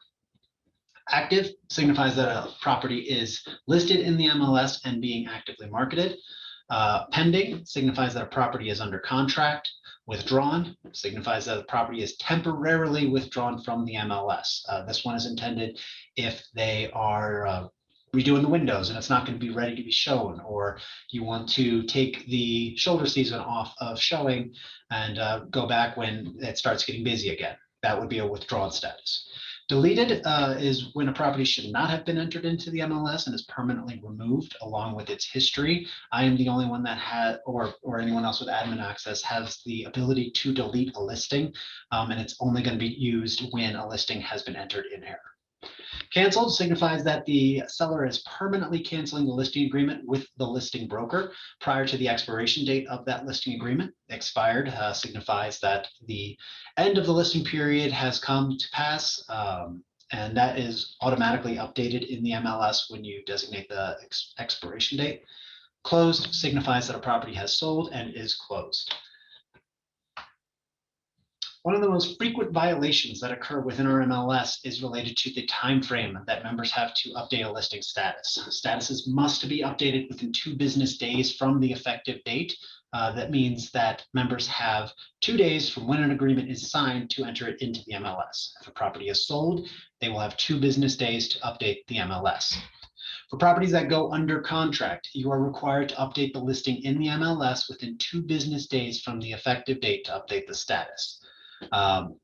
Active signifies that a property is listed in the MLS and being actively marketed. Pending signifies that a property is under contract. Withdrawn signifies that the property is temporarily withdrawn from the MLS. This one is intended if they are redoing the windows and it's not going to be ready to be shown, or you want to take the shoulder season off of showing and go back when it starts getting busy again. That would be a withdrawn status. Deleted is when a property should not have been entered into the MLS and is permanently removed along with its history. I am the only one that had, or anyone else with admin access, has the ability to delete a listing, and it's only going to be used when a listing has been entered in error. Canceled signifies that the seller is permanently canceling the listing agreement with the listing broker prior to the expiration date of that listing agreement. Expired signifies that the end of the listing period has come to pass, and that is automatically updated in the MLS when you designate the expiration date. Closed signifies that a property has sold and is closed. One of the most frequent violations that occur within our MLS is related to the time frame that members have to update a listing status. Statuses must be updated within 2 business days from the effective date. That means that members have 2 days from when an agreement is signed to enter it into the MLS. If a property is sold, they will have 2 business days to update the MLS. For properties that go under contract, you are required to update the listing in the MLS within 2 business days from the effective date to update the status.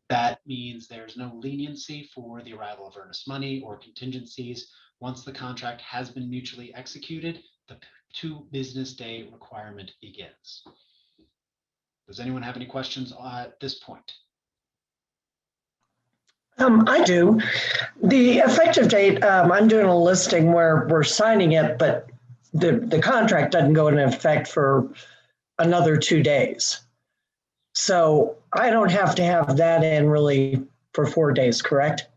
That means there's no leniency for the arrival of earnest money or contingencies. Once the contract has been mutually executed, the 2 business day requirement begins. Does anyone have any questions at this point? I do. The effective date, I'm doing a listing where we're signing it, but the contract doesn't go into effect for another 2 days. So I don't have to have that in really for 4 days, correct?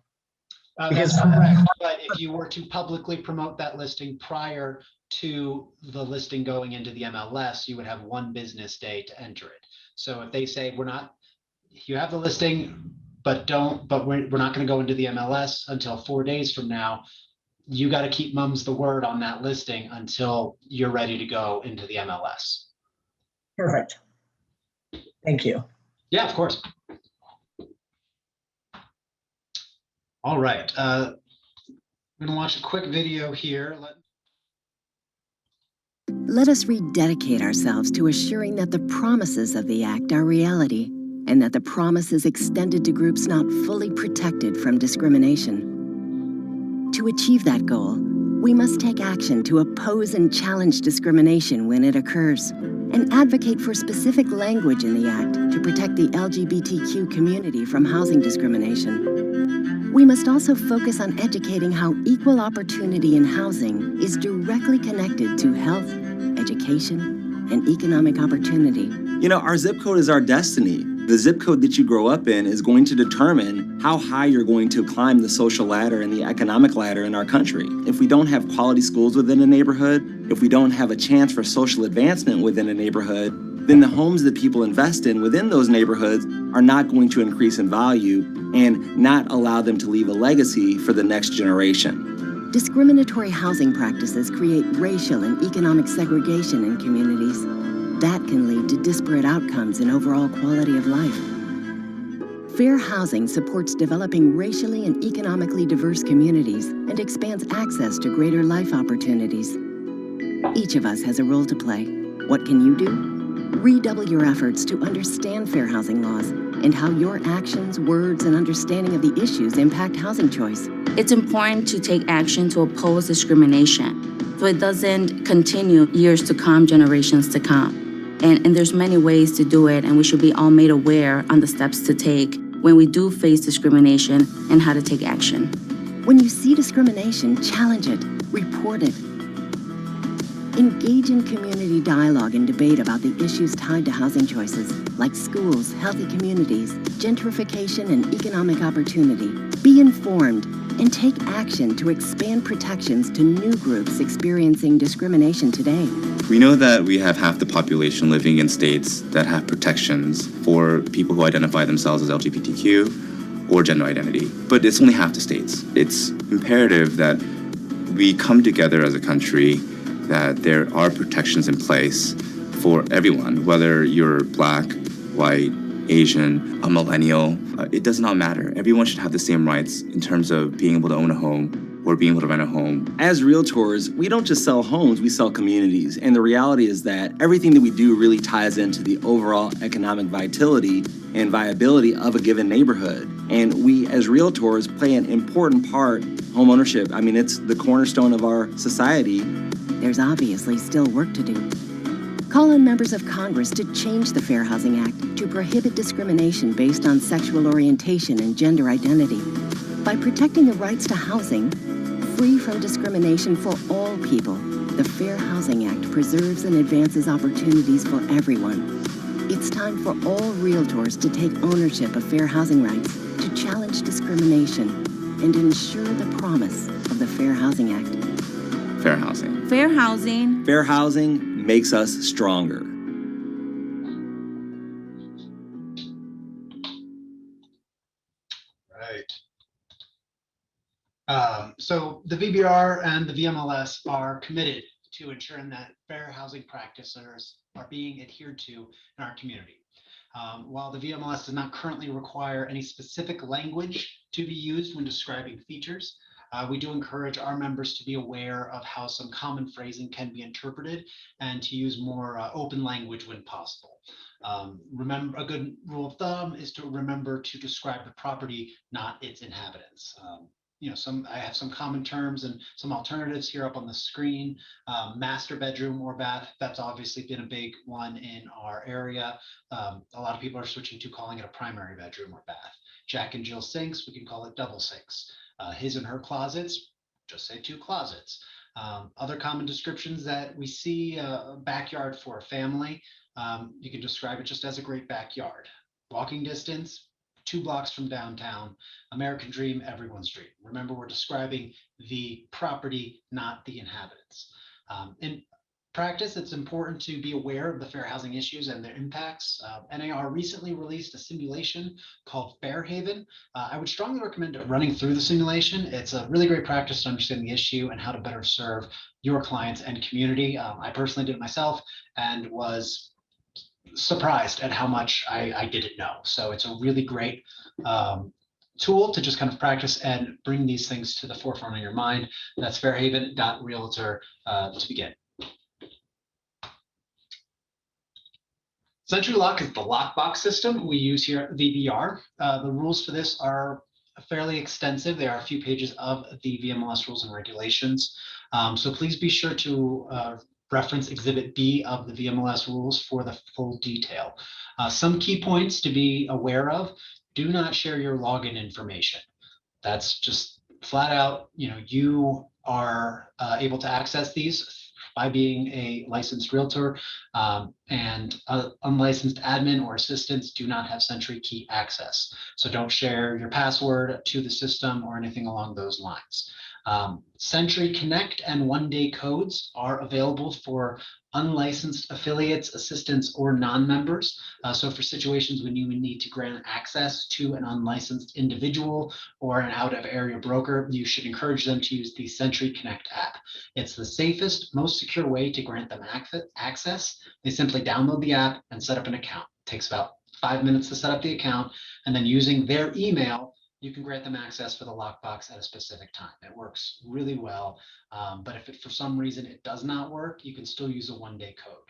That's correct. But if you were to publicly promote that listing prior to the listing going into the MLS, you would have 1 business day to enter it. So if they say you have the listing, but we're not going to go into the MLS until 4 days from now, you got to keep mums the word on that listing until you're ready to go into the MLS. Perfect. Thank you. Yeah, of course. All right. I'm going to watch a quick video here. Let us rededicate ourselves to assuring that the promises of the Act are reality, and that the promise is extended to groups not fully protected from discrimination. To achieve that goal, we must take action to oppose and challenge discrimination when it occurs, and advocate for specific language in the Act to protect the LGBTQ community from housing discrimination. We must also focus on educating how equal opportunity in housing is directly connected to health, education, and economic opportunity. You know, our zip code is our destiny. The zip code that you grow up in is going to determine how high you're going to climb the social ladder and the economic ladder in our country. If we don't have quality schools within a neighborhood, if we don't have a chance for social advancement within a neighborhood, then the homes that people invest in within those neighborhoods are not going to increase in value and not allow them to leave a legacy for the next generation. Discriminatory housing practices create racial and economic segregation in communities. That can lead to disparate outcomes in overall quality of life. Fair housing supports developing racially and economically diverse communities and expands access to greater life opportunities. Each of us has a role to play. What can you do? Redouble your efforts to understand fair housing laws and how your actions, words, and understanding of the issues impact housing choice. It's important to take action to oppose discrimination so it doesn't continue years to come, generations to come. And there's many ways to do it, and we should be all made aware on the steps to take when we do face discrimination and how to take action. When you see discrimination, challenge it, report it. Engage in community dialogue and debate about the issues tied to housing choices, like schools, healthy communities, gentrification, and economic opportunity. Be informed and take action to expand protections to new groups experiencing discrimination today. We know that we have half the population living in states that have protections for people who identify themselves as LGBTQ or gender identity, but it's only half the states. It's imperative that we come together as a country, that there are protections in place for everyone, whether you're Black, white, Asian, a millennial, it does not matter. Everyone should have the same rights in terms of being able to own a home or being able to rent a home. As realtors, we don't just sell homes, we sell communities. And the reality is that everything that we do really ties into the overall economic vitality and viability of a given neighborhood. And we, as realtors, play an important part. Home ownership, I mean, it's the cornerstone of our society. There's obviously still work to do. Call on members of Congress to change the Fair Housing Act to prohibit discrimination based on sexual orientation and gender identity. By protecting the rights to housing, free from discrimination for all people, the Fair Housing Act preserves and advances opportunities for everyone. It's time for all realtors to take ownership of fair housing rights, to challenge discrimination, and ensure the promise of the Fair Housing Act. Fair housing. Fair housing. Fair housing makes us stronger. So the VBR and the VMLS are committed to ensuring that fair housing practices are being adhered to in our community. While the VMLS does not currently require any specific language to be used when describing features, we do encourage our members to be aware of how some common phrasing can be interpreted and to use more open language when possible. Remember, a good rule of thumb is to remember to describe the property, not its inhabitants. I have some common terms and some alternatives here up on the screen. Master bedroom or bath, that's obviously been a big one in our area. A lot of people are switching to calling it a primary bedroom or bath. Jack and Jill sinks, we can call it double sinks. His and her closets, just say 2 closets. Other common descriptions that we see, backyard for a family, you can describe it just as a great backyard. Walking distance, 2 blocks from downtown. American dream, everyone's dream. Remember, we're describing the property, not the inhabitants. In practice, it's important to be aware of the fair housing issues and their impacts. NAR recently released a simulation called Fairhaven. I would strongly recommend running through the simulation. It's a really great practice to understand the issue and how to better serve your clients and community. I personally did it myself and was surprised at how much I didn't know. So it's a really great tool to just kind of practice and bring these things to the forefront of your mind. That's fairhaven.realtor to begin. Centurylock is the lockbox system we use here at VBR. The rules for this are fairly extensive. There are a few pages of the VMLS rules and regulations. So please be sure to reference Exhibit B of the VMLS rules for the full detail. Some key points to be aware of: do not share your login information. That's just flat out, you are able to access these by being a licensed realtor, and unlicensed admin or assistants do not have Century Key access. So don't share your password to the system or anything along those lines. Century Connect and one-day codes are available for unlicensed affiliates, assistants, or non-members. So for situations when you would need to grant access to an unlicensed individual or an out-of-area broker, you should encourage them to use the Century Connect app. It's the safest, most secure way to grant them access. They simply download the app and set up an account. It takes about 5 minutes to set up the account, and then using their email, you can grant them access for the lockbox at a specific time. It works really well, but if for some reason it does not work, you can still use a one-day code.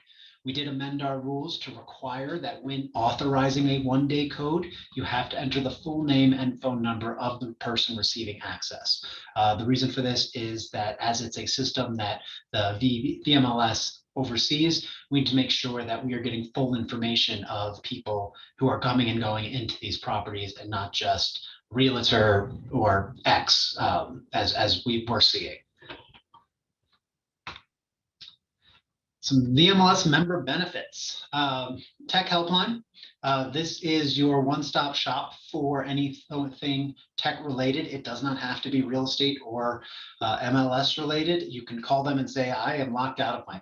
We did amend our rules to require that when authorizing a one-day code, you have to enter the full name and phone number of the person receiving access. The reason for this is that as it's a system that the VMLS overseas, we need to make sure that we are getting full information of people who are coming and going into these properties and not just realtor or X, as we were seeing. Some VMLS member benefits. Tech Helpline. This is your one-stop shop for anything tech related. It does not have to be real estate or MLS related. You can call them and say, I am locked out of my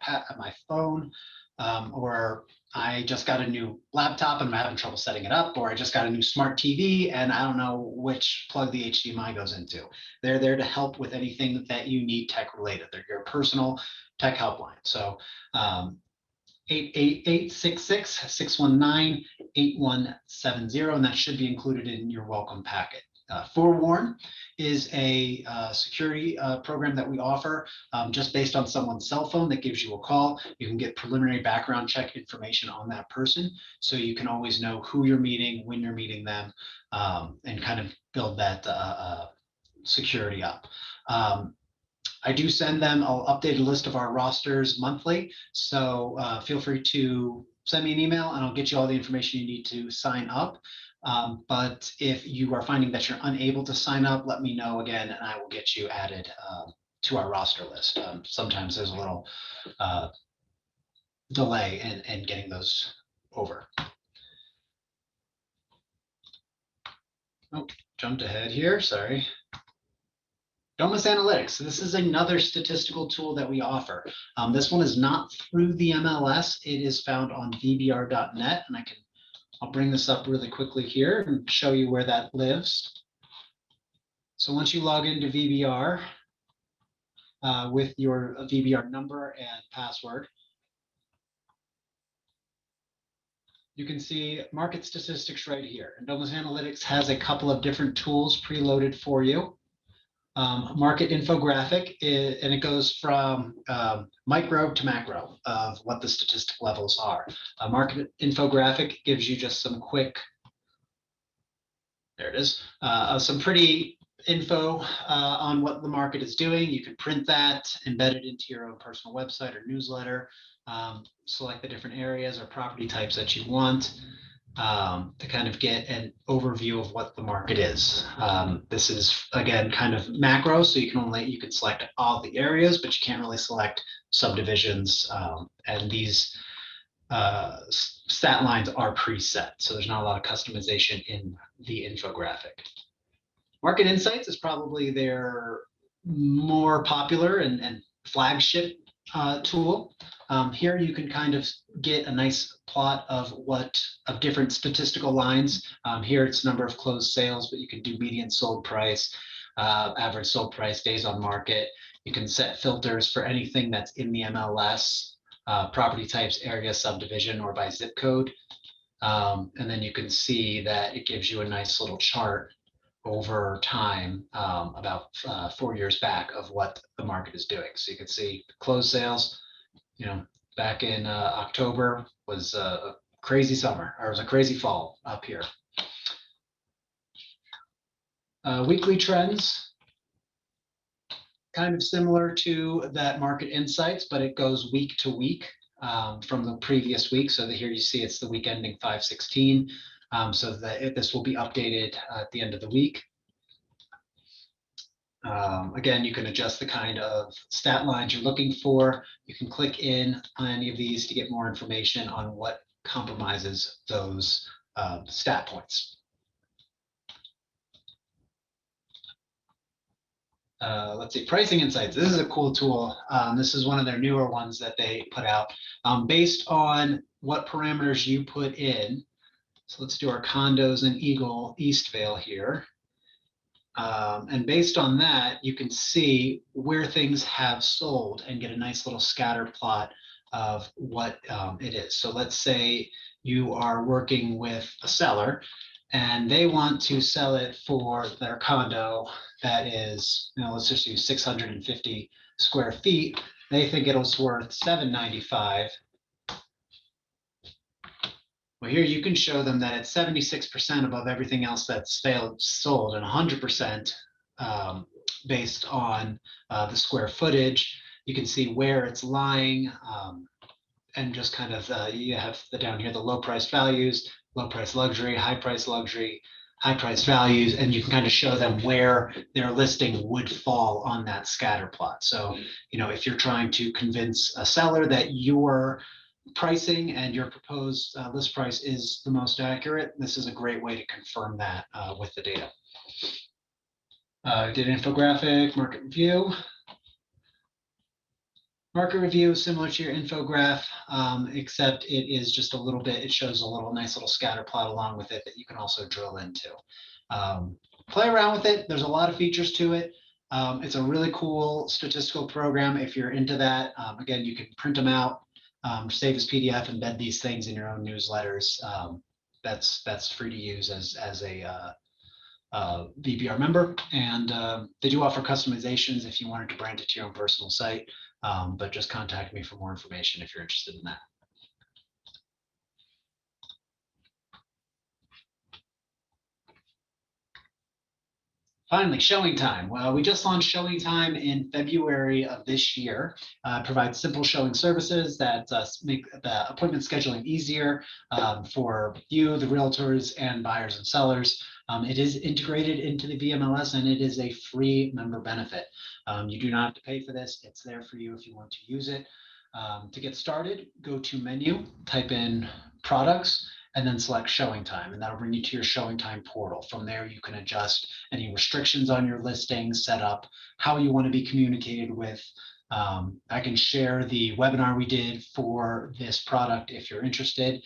phone, or I just got a new laptop and I'm having trouble setting it up, or I just got a new smart TV and I don't know which plug the HDMI goes into. They're there to help with anything that you need tech related. They're your personal tech helpline. So 888-666-619-8170, and that should be included in your welcome packet. Forewarn is a security program that we offer just based on someone's cell phone that gives you a call. You can get preliminary background check information on that person, so you can always know who you're meeting, when you're meeting them, and kind of build that security up. I do send them an updated list of our rosters monthly, so feel free to send me an email and I'll get you all the information you need to sign up. But if you are finding that you're unable to sign up, let me know again and I will get you added to our roster list. Sometimes there's a little delay in getting those over. Oh, jumped ahead here, sorry. Domus Analytics. This is another statistical tool that we offer. This one is not through the MLS. It is found on vbr.net, and I'll bring this up really quickly here and show you where that lives. So once you log into VBR with your VBR number and password, you can see market statistics right here. And Domus Analytics has a couple of different tools preloaded for you. Market infographic, and it goes from micro to macro of what the statistic levels are. A market infographic gives you just some quick, there it is, some pretty info on what the market is doing. You can print that, embed it into your own personal website or newsletter, select the different areas or property types that you want. To kind of get an overview of what the market is. This is again kind of macro, so you can select all the areas, but you can't really select subdivisions. And these stat lines are preset, so there's not a lot of customization in the infographic. Market Insights is probably their more popular and flagship tool. Here you can kind of get a nice plot of different statistical lines. Here it's number of closed sales, but you can do median sold price, average sold price, days on market. You can set filters for anything that's in the MLS, property types, area, subdivision, or by zip code. And then you can see that it gives you a nice little chart over time, about 4 years back, of what the market is doing. So you can see closed sales, back in October was a crazy summer, or it was a crazy fall up here. Weekly trends, kind of similar to that Market Insights, but it goes week to week from the previous week. So here you see it's the week ending 5/16. So that this will be updated at the end of the week. Again, you can adjust the kind of stat lines you're looking for. You can click in on any of these to get more information on what compromises those stat points. Let's see, pricing insights. This is a cool tool. This is one of their newer ones that they put out. Based on what parameters you put in, so let's do our condos in Eagle Eastvale here. And based on that, you can see where things have sold and get a nice little scatter plot of what it is. So let's say you are working with a seller and they want to sell it for their condo that is, let's just use 650 square feet. They think it's worth $795. Well, here you can show them that it's 76% above everything else that's sold and 100% based on the square footage. You can see where it's lying and just kind of, you have down here, the low price values, low price luxury, high price luxury, high price values, and you can kind of show them where their listing would fall on that scatter plot. So, if you're trying to convince a seller that your pricing and your proposed list price is the most accurate, this is a great way to confirm that with the data. Did infographic, market review. Market review, similar to your infograph, except it is just a little bit, it shows a nice little scatter plot along with it that you can also drill into. Play around with it. There's a lot of features to it. It's a really cool statistical program if you're into that. Again, you can print them out, save as PDF, embed these things in your own newsletters. That's free to use as a VBR member, and they do offer customizations if you wanted to brand it to your own personal site, but just contact me for more information if you're interested in that. Finally, Showing Time. Well, we just launched Showing Time in February of this year. Provides simple showing services that make the appointment scheduling easier for you, the realtors, and buyers and sellers. It is integrated into the VMLS, and it is a free member benefit. You do not have to pay for this. It's there for you if you want to use it. To get started, go to Menu, type in Products, and then select Showing Time, and that'll bring you to your Showing Time portal. From there, you can adjust any restrictions on your listings, set up how you want to be communicated with. I can share the webinar we did for this product if you're interested.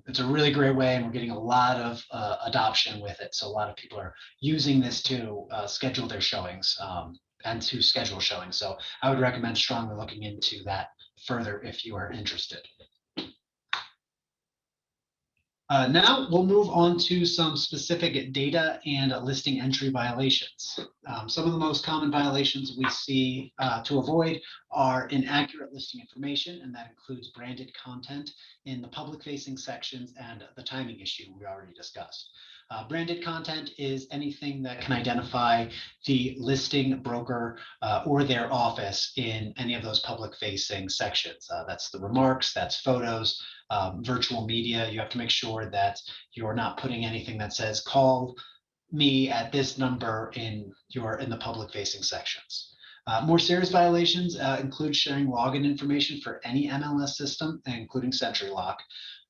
It's a really great way, and we're getting a lot of adoption with it. So a lot of people are using this to schedule their showings and to schedule showings. So I would recommend strongly looking into that further if you are interested. Now we'll move on to some specific data and listing entry violations. Some of the most common violations we see to avoid are inaccurate listing information, and that includes branded content in the public-facing sections and the timing issue we already discussed. Branded content is anything that can identify the listing broker or their office in any of those public-facing sections. That's the remarks, that's photos, virtual media. You have to make sure that you're not putting anything that says call me at this number in the public-facing sections. More serious violations include sharing login information for any MLS system, including Centurylock,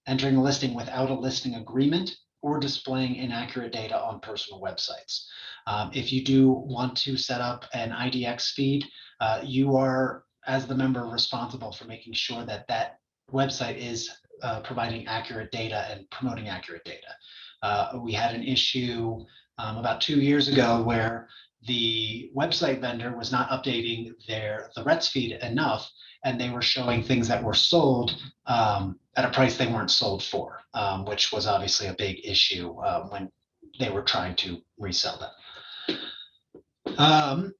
entering a listing without a listing agreement, or displaying inaccurate data on personal websites. If you do want to set up an IDX feed, you are, as the member, responsible for making sure that that website is providing accurate data and promoting accurate data. We had an issue about 2 years ago where the website vendor was not updating the RETS feed enough, and they were showing things that were sold at a price they weren't sold for, which was obviously a big issue when they were trying to resell them.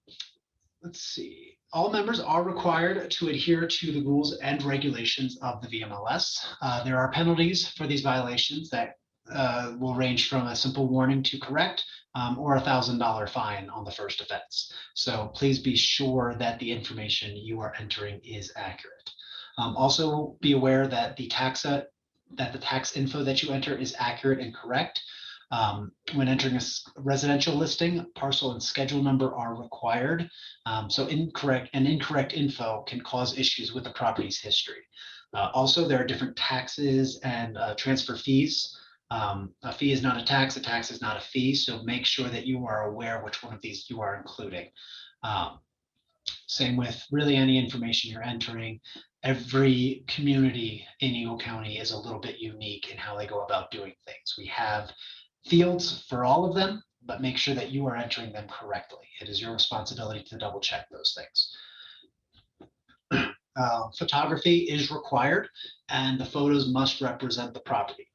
Let's see. All members are required to adhere to the rules and regulations of the VMLS. There are penalties for these violations that will range from a simple warning to correct or $1,000 fine on the first offense. So please be sure that the information you are entering is accurate. Also be aware that the tax info that you enter is accurate and correct. When entering a residential listing, parcel and schedule number are required. So incorrect info can cause issues with the property's history. Also, there are different taxes and transfer fees. A fee is not a tax is not a fee. So make sure that you are aware which one of these you are including. Same with really any information you're entering. Every community in Eagle County is a little bit unique in how they go about doing things. We have fields for all of them, but make sure that you are entering them correctly. It is your responsibility to double check those things. Photography is required, and the photos must represent the property.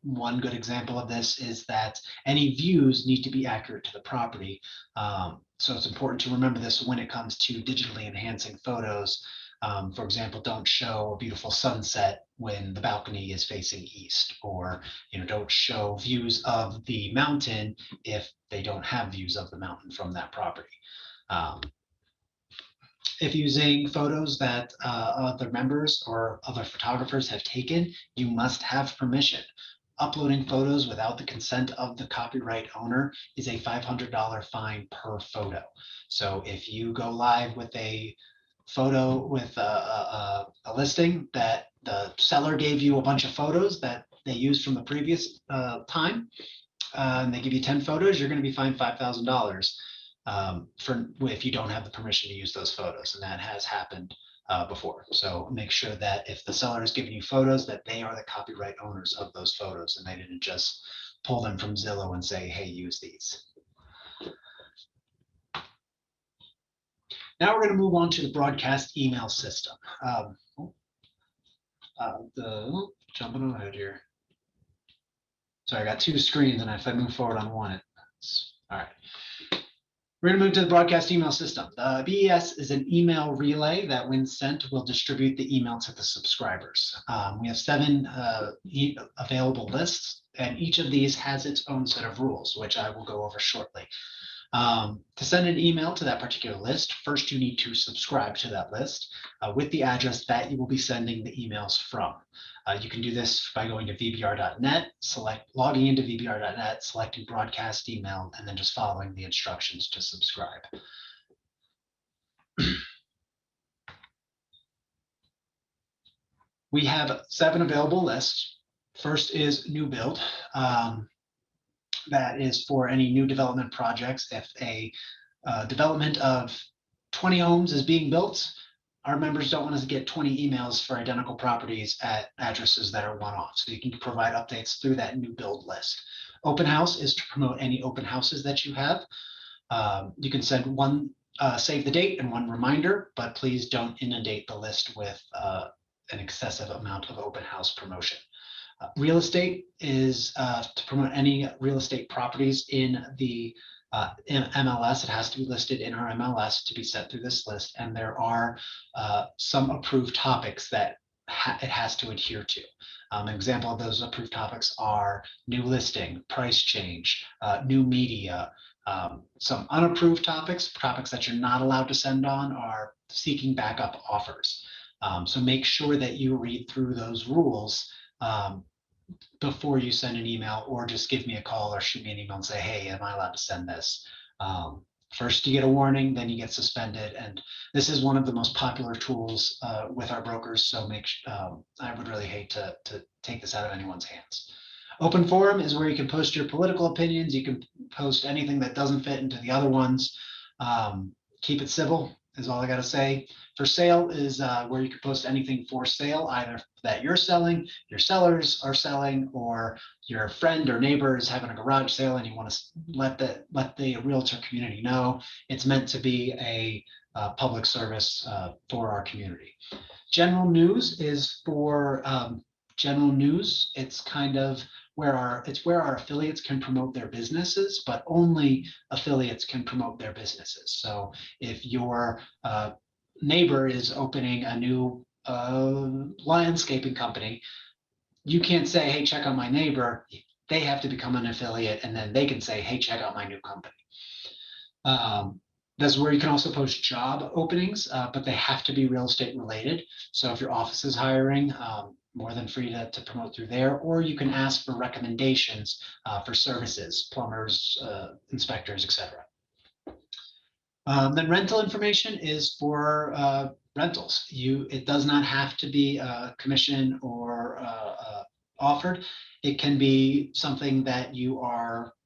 One good example of this is that any views need to be accurate to the property. So it's important to remember this when it comes to digitally enhancing photos. For example, don't show a beautiful sunset when the balcony is facing east, or don't show views of the mountain if they don't have views of the mountain from that property. If using photos that other members or other photographers have taken, you must have permission. Uploading photos without the consent of the copyright owner is a $500 fine per photo. So if you go live with a photo with a listing that the seller gave you a bunch of photos that they used from the previous time, and they give you 10 photos, you're going to be fined $5,000 for if you don't have the permission to use those photos, and that has happened before. So make sure that if the seller is giving you photos, that they are the copyright owners of those photos, and they didn't just pull them from Zillow and say, hey, use these. Now we're going to move on to the broadcast email system. Jumping ahead here. Sorry, I got two screens, and if I move forward on one, all right. We're going to move to the broadcast email system. The BES is an email relay that, when sent, will distribute the email to the subscribers. We have 7 available lists, and each of these has its own set of rules, which I will go over shortly. To send an email to that particular list, first you need to subscribe to that list with the address that you will be sending the emails from. You can do this by going to vbr.net, logging into vbr.net, selecting broadcast email, and then just following the instructions to subscribe. We have 7 available lists. First is new build. That is for any new development projects. If a development of 20 homes is being built, our members don't want us to get 20 emails for identical properties at addresses that are one-off. So you can provide updates through that new build list. Open house is to promote any open houses that you have. You can send one save the date and one reminder, but please don't inundate the list with an excessive amount of open house promotion. Real estate is to promote any real estate properties in the MLS. It has to be listed in our MLS to be sent through this list, and there are some approved topics that it has to adhere to. An example of those approved topics are new listing, price change, new media. Some unapproved topics that you're not allowed to send on are seeking backup offers. So make sure that you read through those rules before you send an email, or just give me a call or shoot me an email and say, hey, am I allowed to send this? First you get a warning, then you get suspended. And this is one of the most popular tools with our brokers. So I would really hate to take this out of anyone's hands. Open forum is where you can post your political opinions. You can post anything that doesn't fit into the other ones. Keep it civil is all I got to say. For sale is where you can post anything for sale, either that you're selling, your sellers are selling, or your friend or neighbor is having a garage sale and you want to let the realtor community know. It's meant to be a public service for our community. General news is for general news. It's kind of where our affiliates can promote their businesses, but only affiliates can promote their businesses. So if your neighbor is opening a new landscaping company, you can't say, hey, check out my neighbor. They have to become an affiliate, and then they can say, hey, check out my new company. That's where you can also post job openings, but they have to be real estate related. So if your office is hiring, more than free to promote through there, or you can ask for recommendations for services, plumbers, inspectors, etc. Then rental information is for rentals. It does not have to be a commission or offered. It can be something that you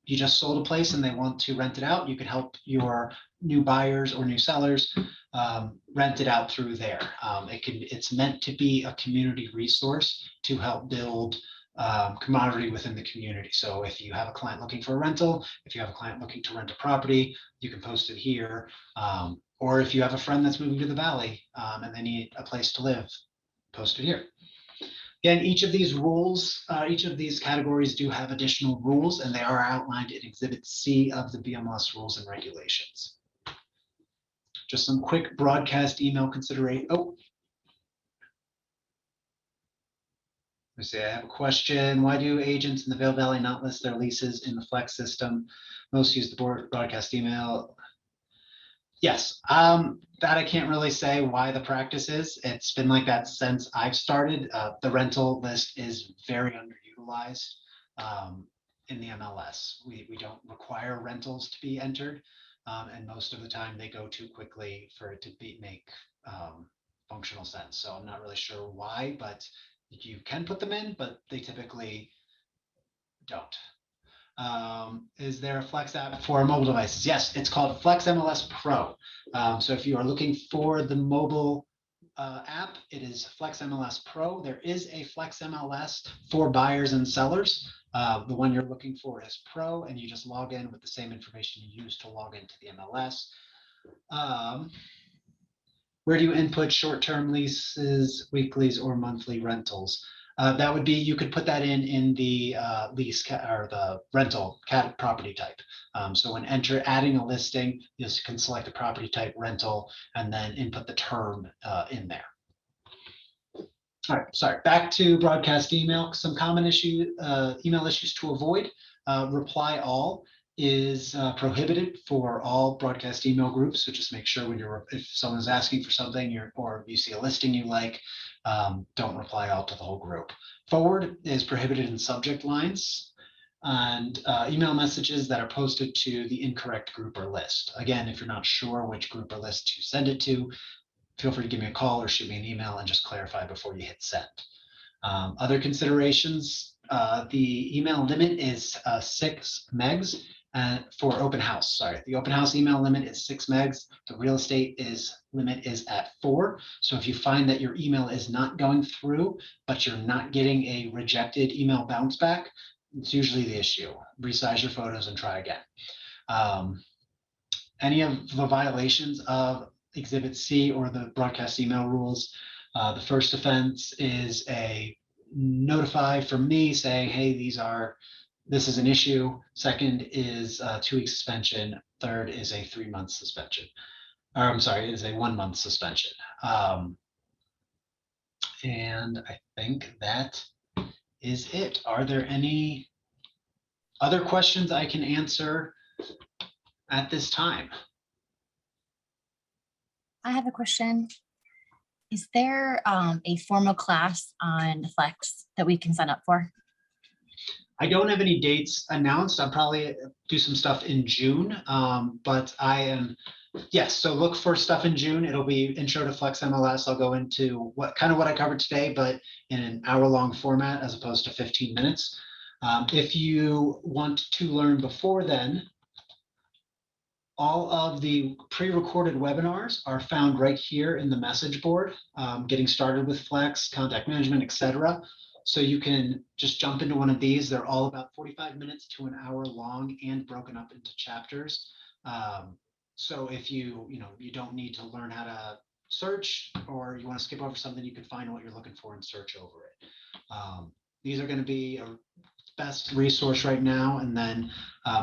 just sold a place and they want to rent it out. You can help your new buyers or new sellers rent it out through there. It's meant to be a community resource to help build camaraderie within the community. So if you have a client looking for a rental, if you have a client looking to rent a property, you can post it here. Or if you have a friend that's moving to the valley and they need a place to live, post it here. Again, each of these rules, each of these categories do have additional rules, and they are outlined in Exhibit C of the BMLS rules and regulations. Just some quick broadcast email consideration. Oh, let me see, I have a question. Why do agents in the Vail Valley not list their leases in the Flex system? Most use the broadcast email. Yes, that I can't really say why the practice is. It's been like that since I've started. The rental list is very underutilized in the MLS. We don't require rentals to be entered, and most of the time they go too quickly for it to make functional sense. So I'm not really sure why, but you can put them in, but they typically don't. Is there a Flex app for mobile devices? Yes, it's called Flex MLS Pro. So if you are looking for the mobile app, it is Flex MLS Pro. There is a Flex MLS for buyers and sellers. The one you're looking for is Pro, and you just log in with the same information you use to log into the MLS. Where do you input short-term leases, weeklies, or monthly rentals? That would be, you could put that in the lease or the rental property type. So when adding a listing, you can select the property type rental and then input the term in there. All right, sorry, back to broadcast email. Some common email issues to avoid. Reply all is prohibited for all broadcast email groups. So just make sure if someone's asking for something or you see a listing you like, don't reply all to the whole group. Forward is prohibited in subject lines, and email messages that are posted to the incorrect group or list. Again, if you're not sure which group or list to send it to, feel free to give me a call or shoot me an email and just clarify before you hit send. Other considerations, the email limit is 6 megs. For open house, sorry, the open house email limit is 6 megs. The real estate limit is at 4. So if you find that your email is not going through, but you're not getting a rejected email bounce back, it's usually the issue. Resize your photos and try again. Any of the violations of Exhibit C or the broadcast email rules, the first offense is a notify from me saying, hey, this is an issue. Second is a 2-week suspension. Third is a 3-month suspension. Or I'm sorry, it is a 1-month suspension. And I think that is it. Are there any other questions I can answer at this time? I have a question. Is there a formal class on Flex that we can sign up for? I don't have any dates announced. I'll probably do some stuff in June, but yes, so look for stuff in June. It'll be Intro to Flex MLS. I'll go into what I covered today, but in an hour-long format as opposed to 15 minutes. If you want to learn before then, all of the pre-recorded webinars are found right here in the message board, getting started with Flex, contact management, etc. So you can just jump into one of these. They're all about 45 minutes to an hour long and broken up into chapters. So if you don't need to learn how to search, or you want to skip over something, you can find what you're looking for and search over it. These are going to be a best resource right now. And then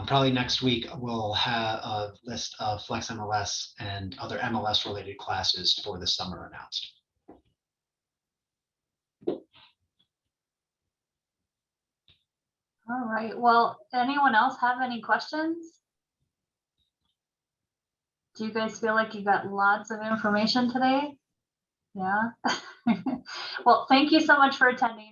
probably next week, we'll have a list of Flex MLS and other MLS related classes for the summer announced. All right. Well, anyone else have any questions? Do you guys feel like you got lots of information today? Yeah. Well, thank you so much for attending.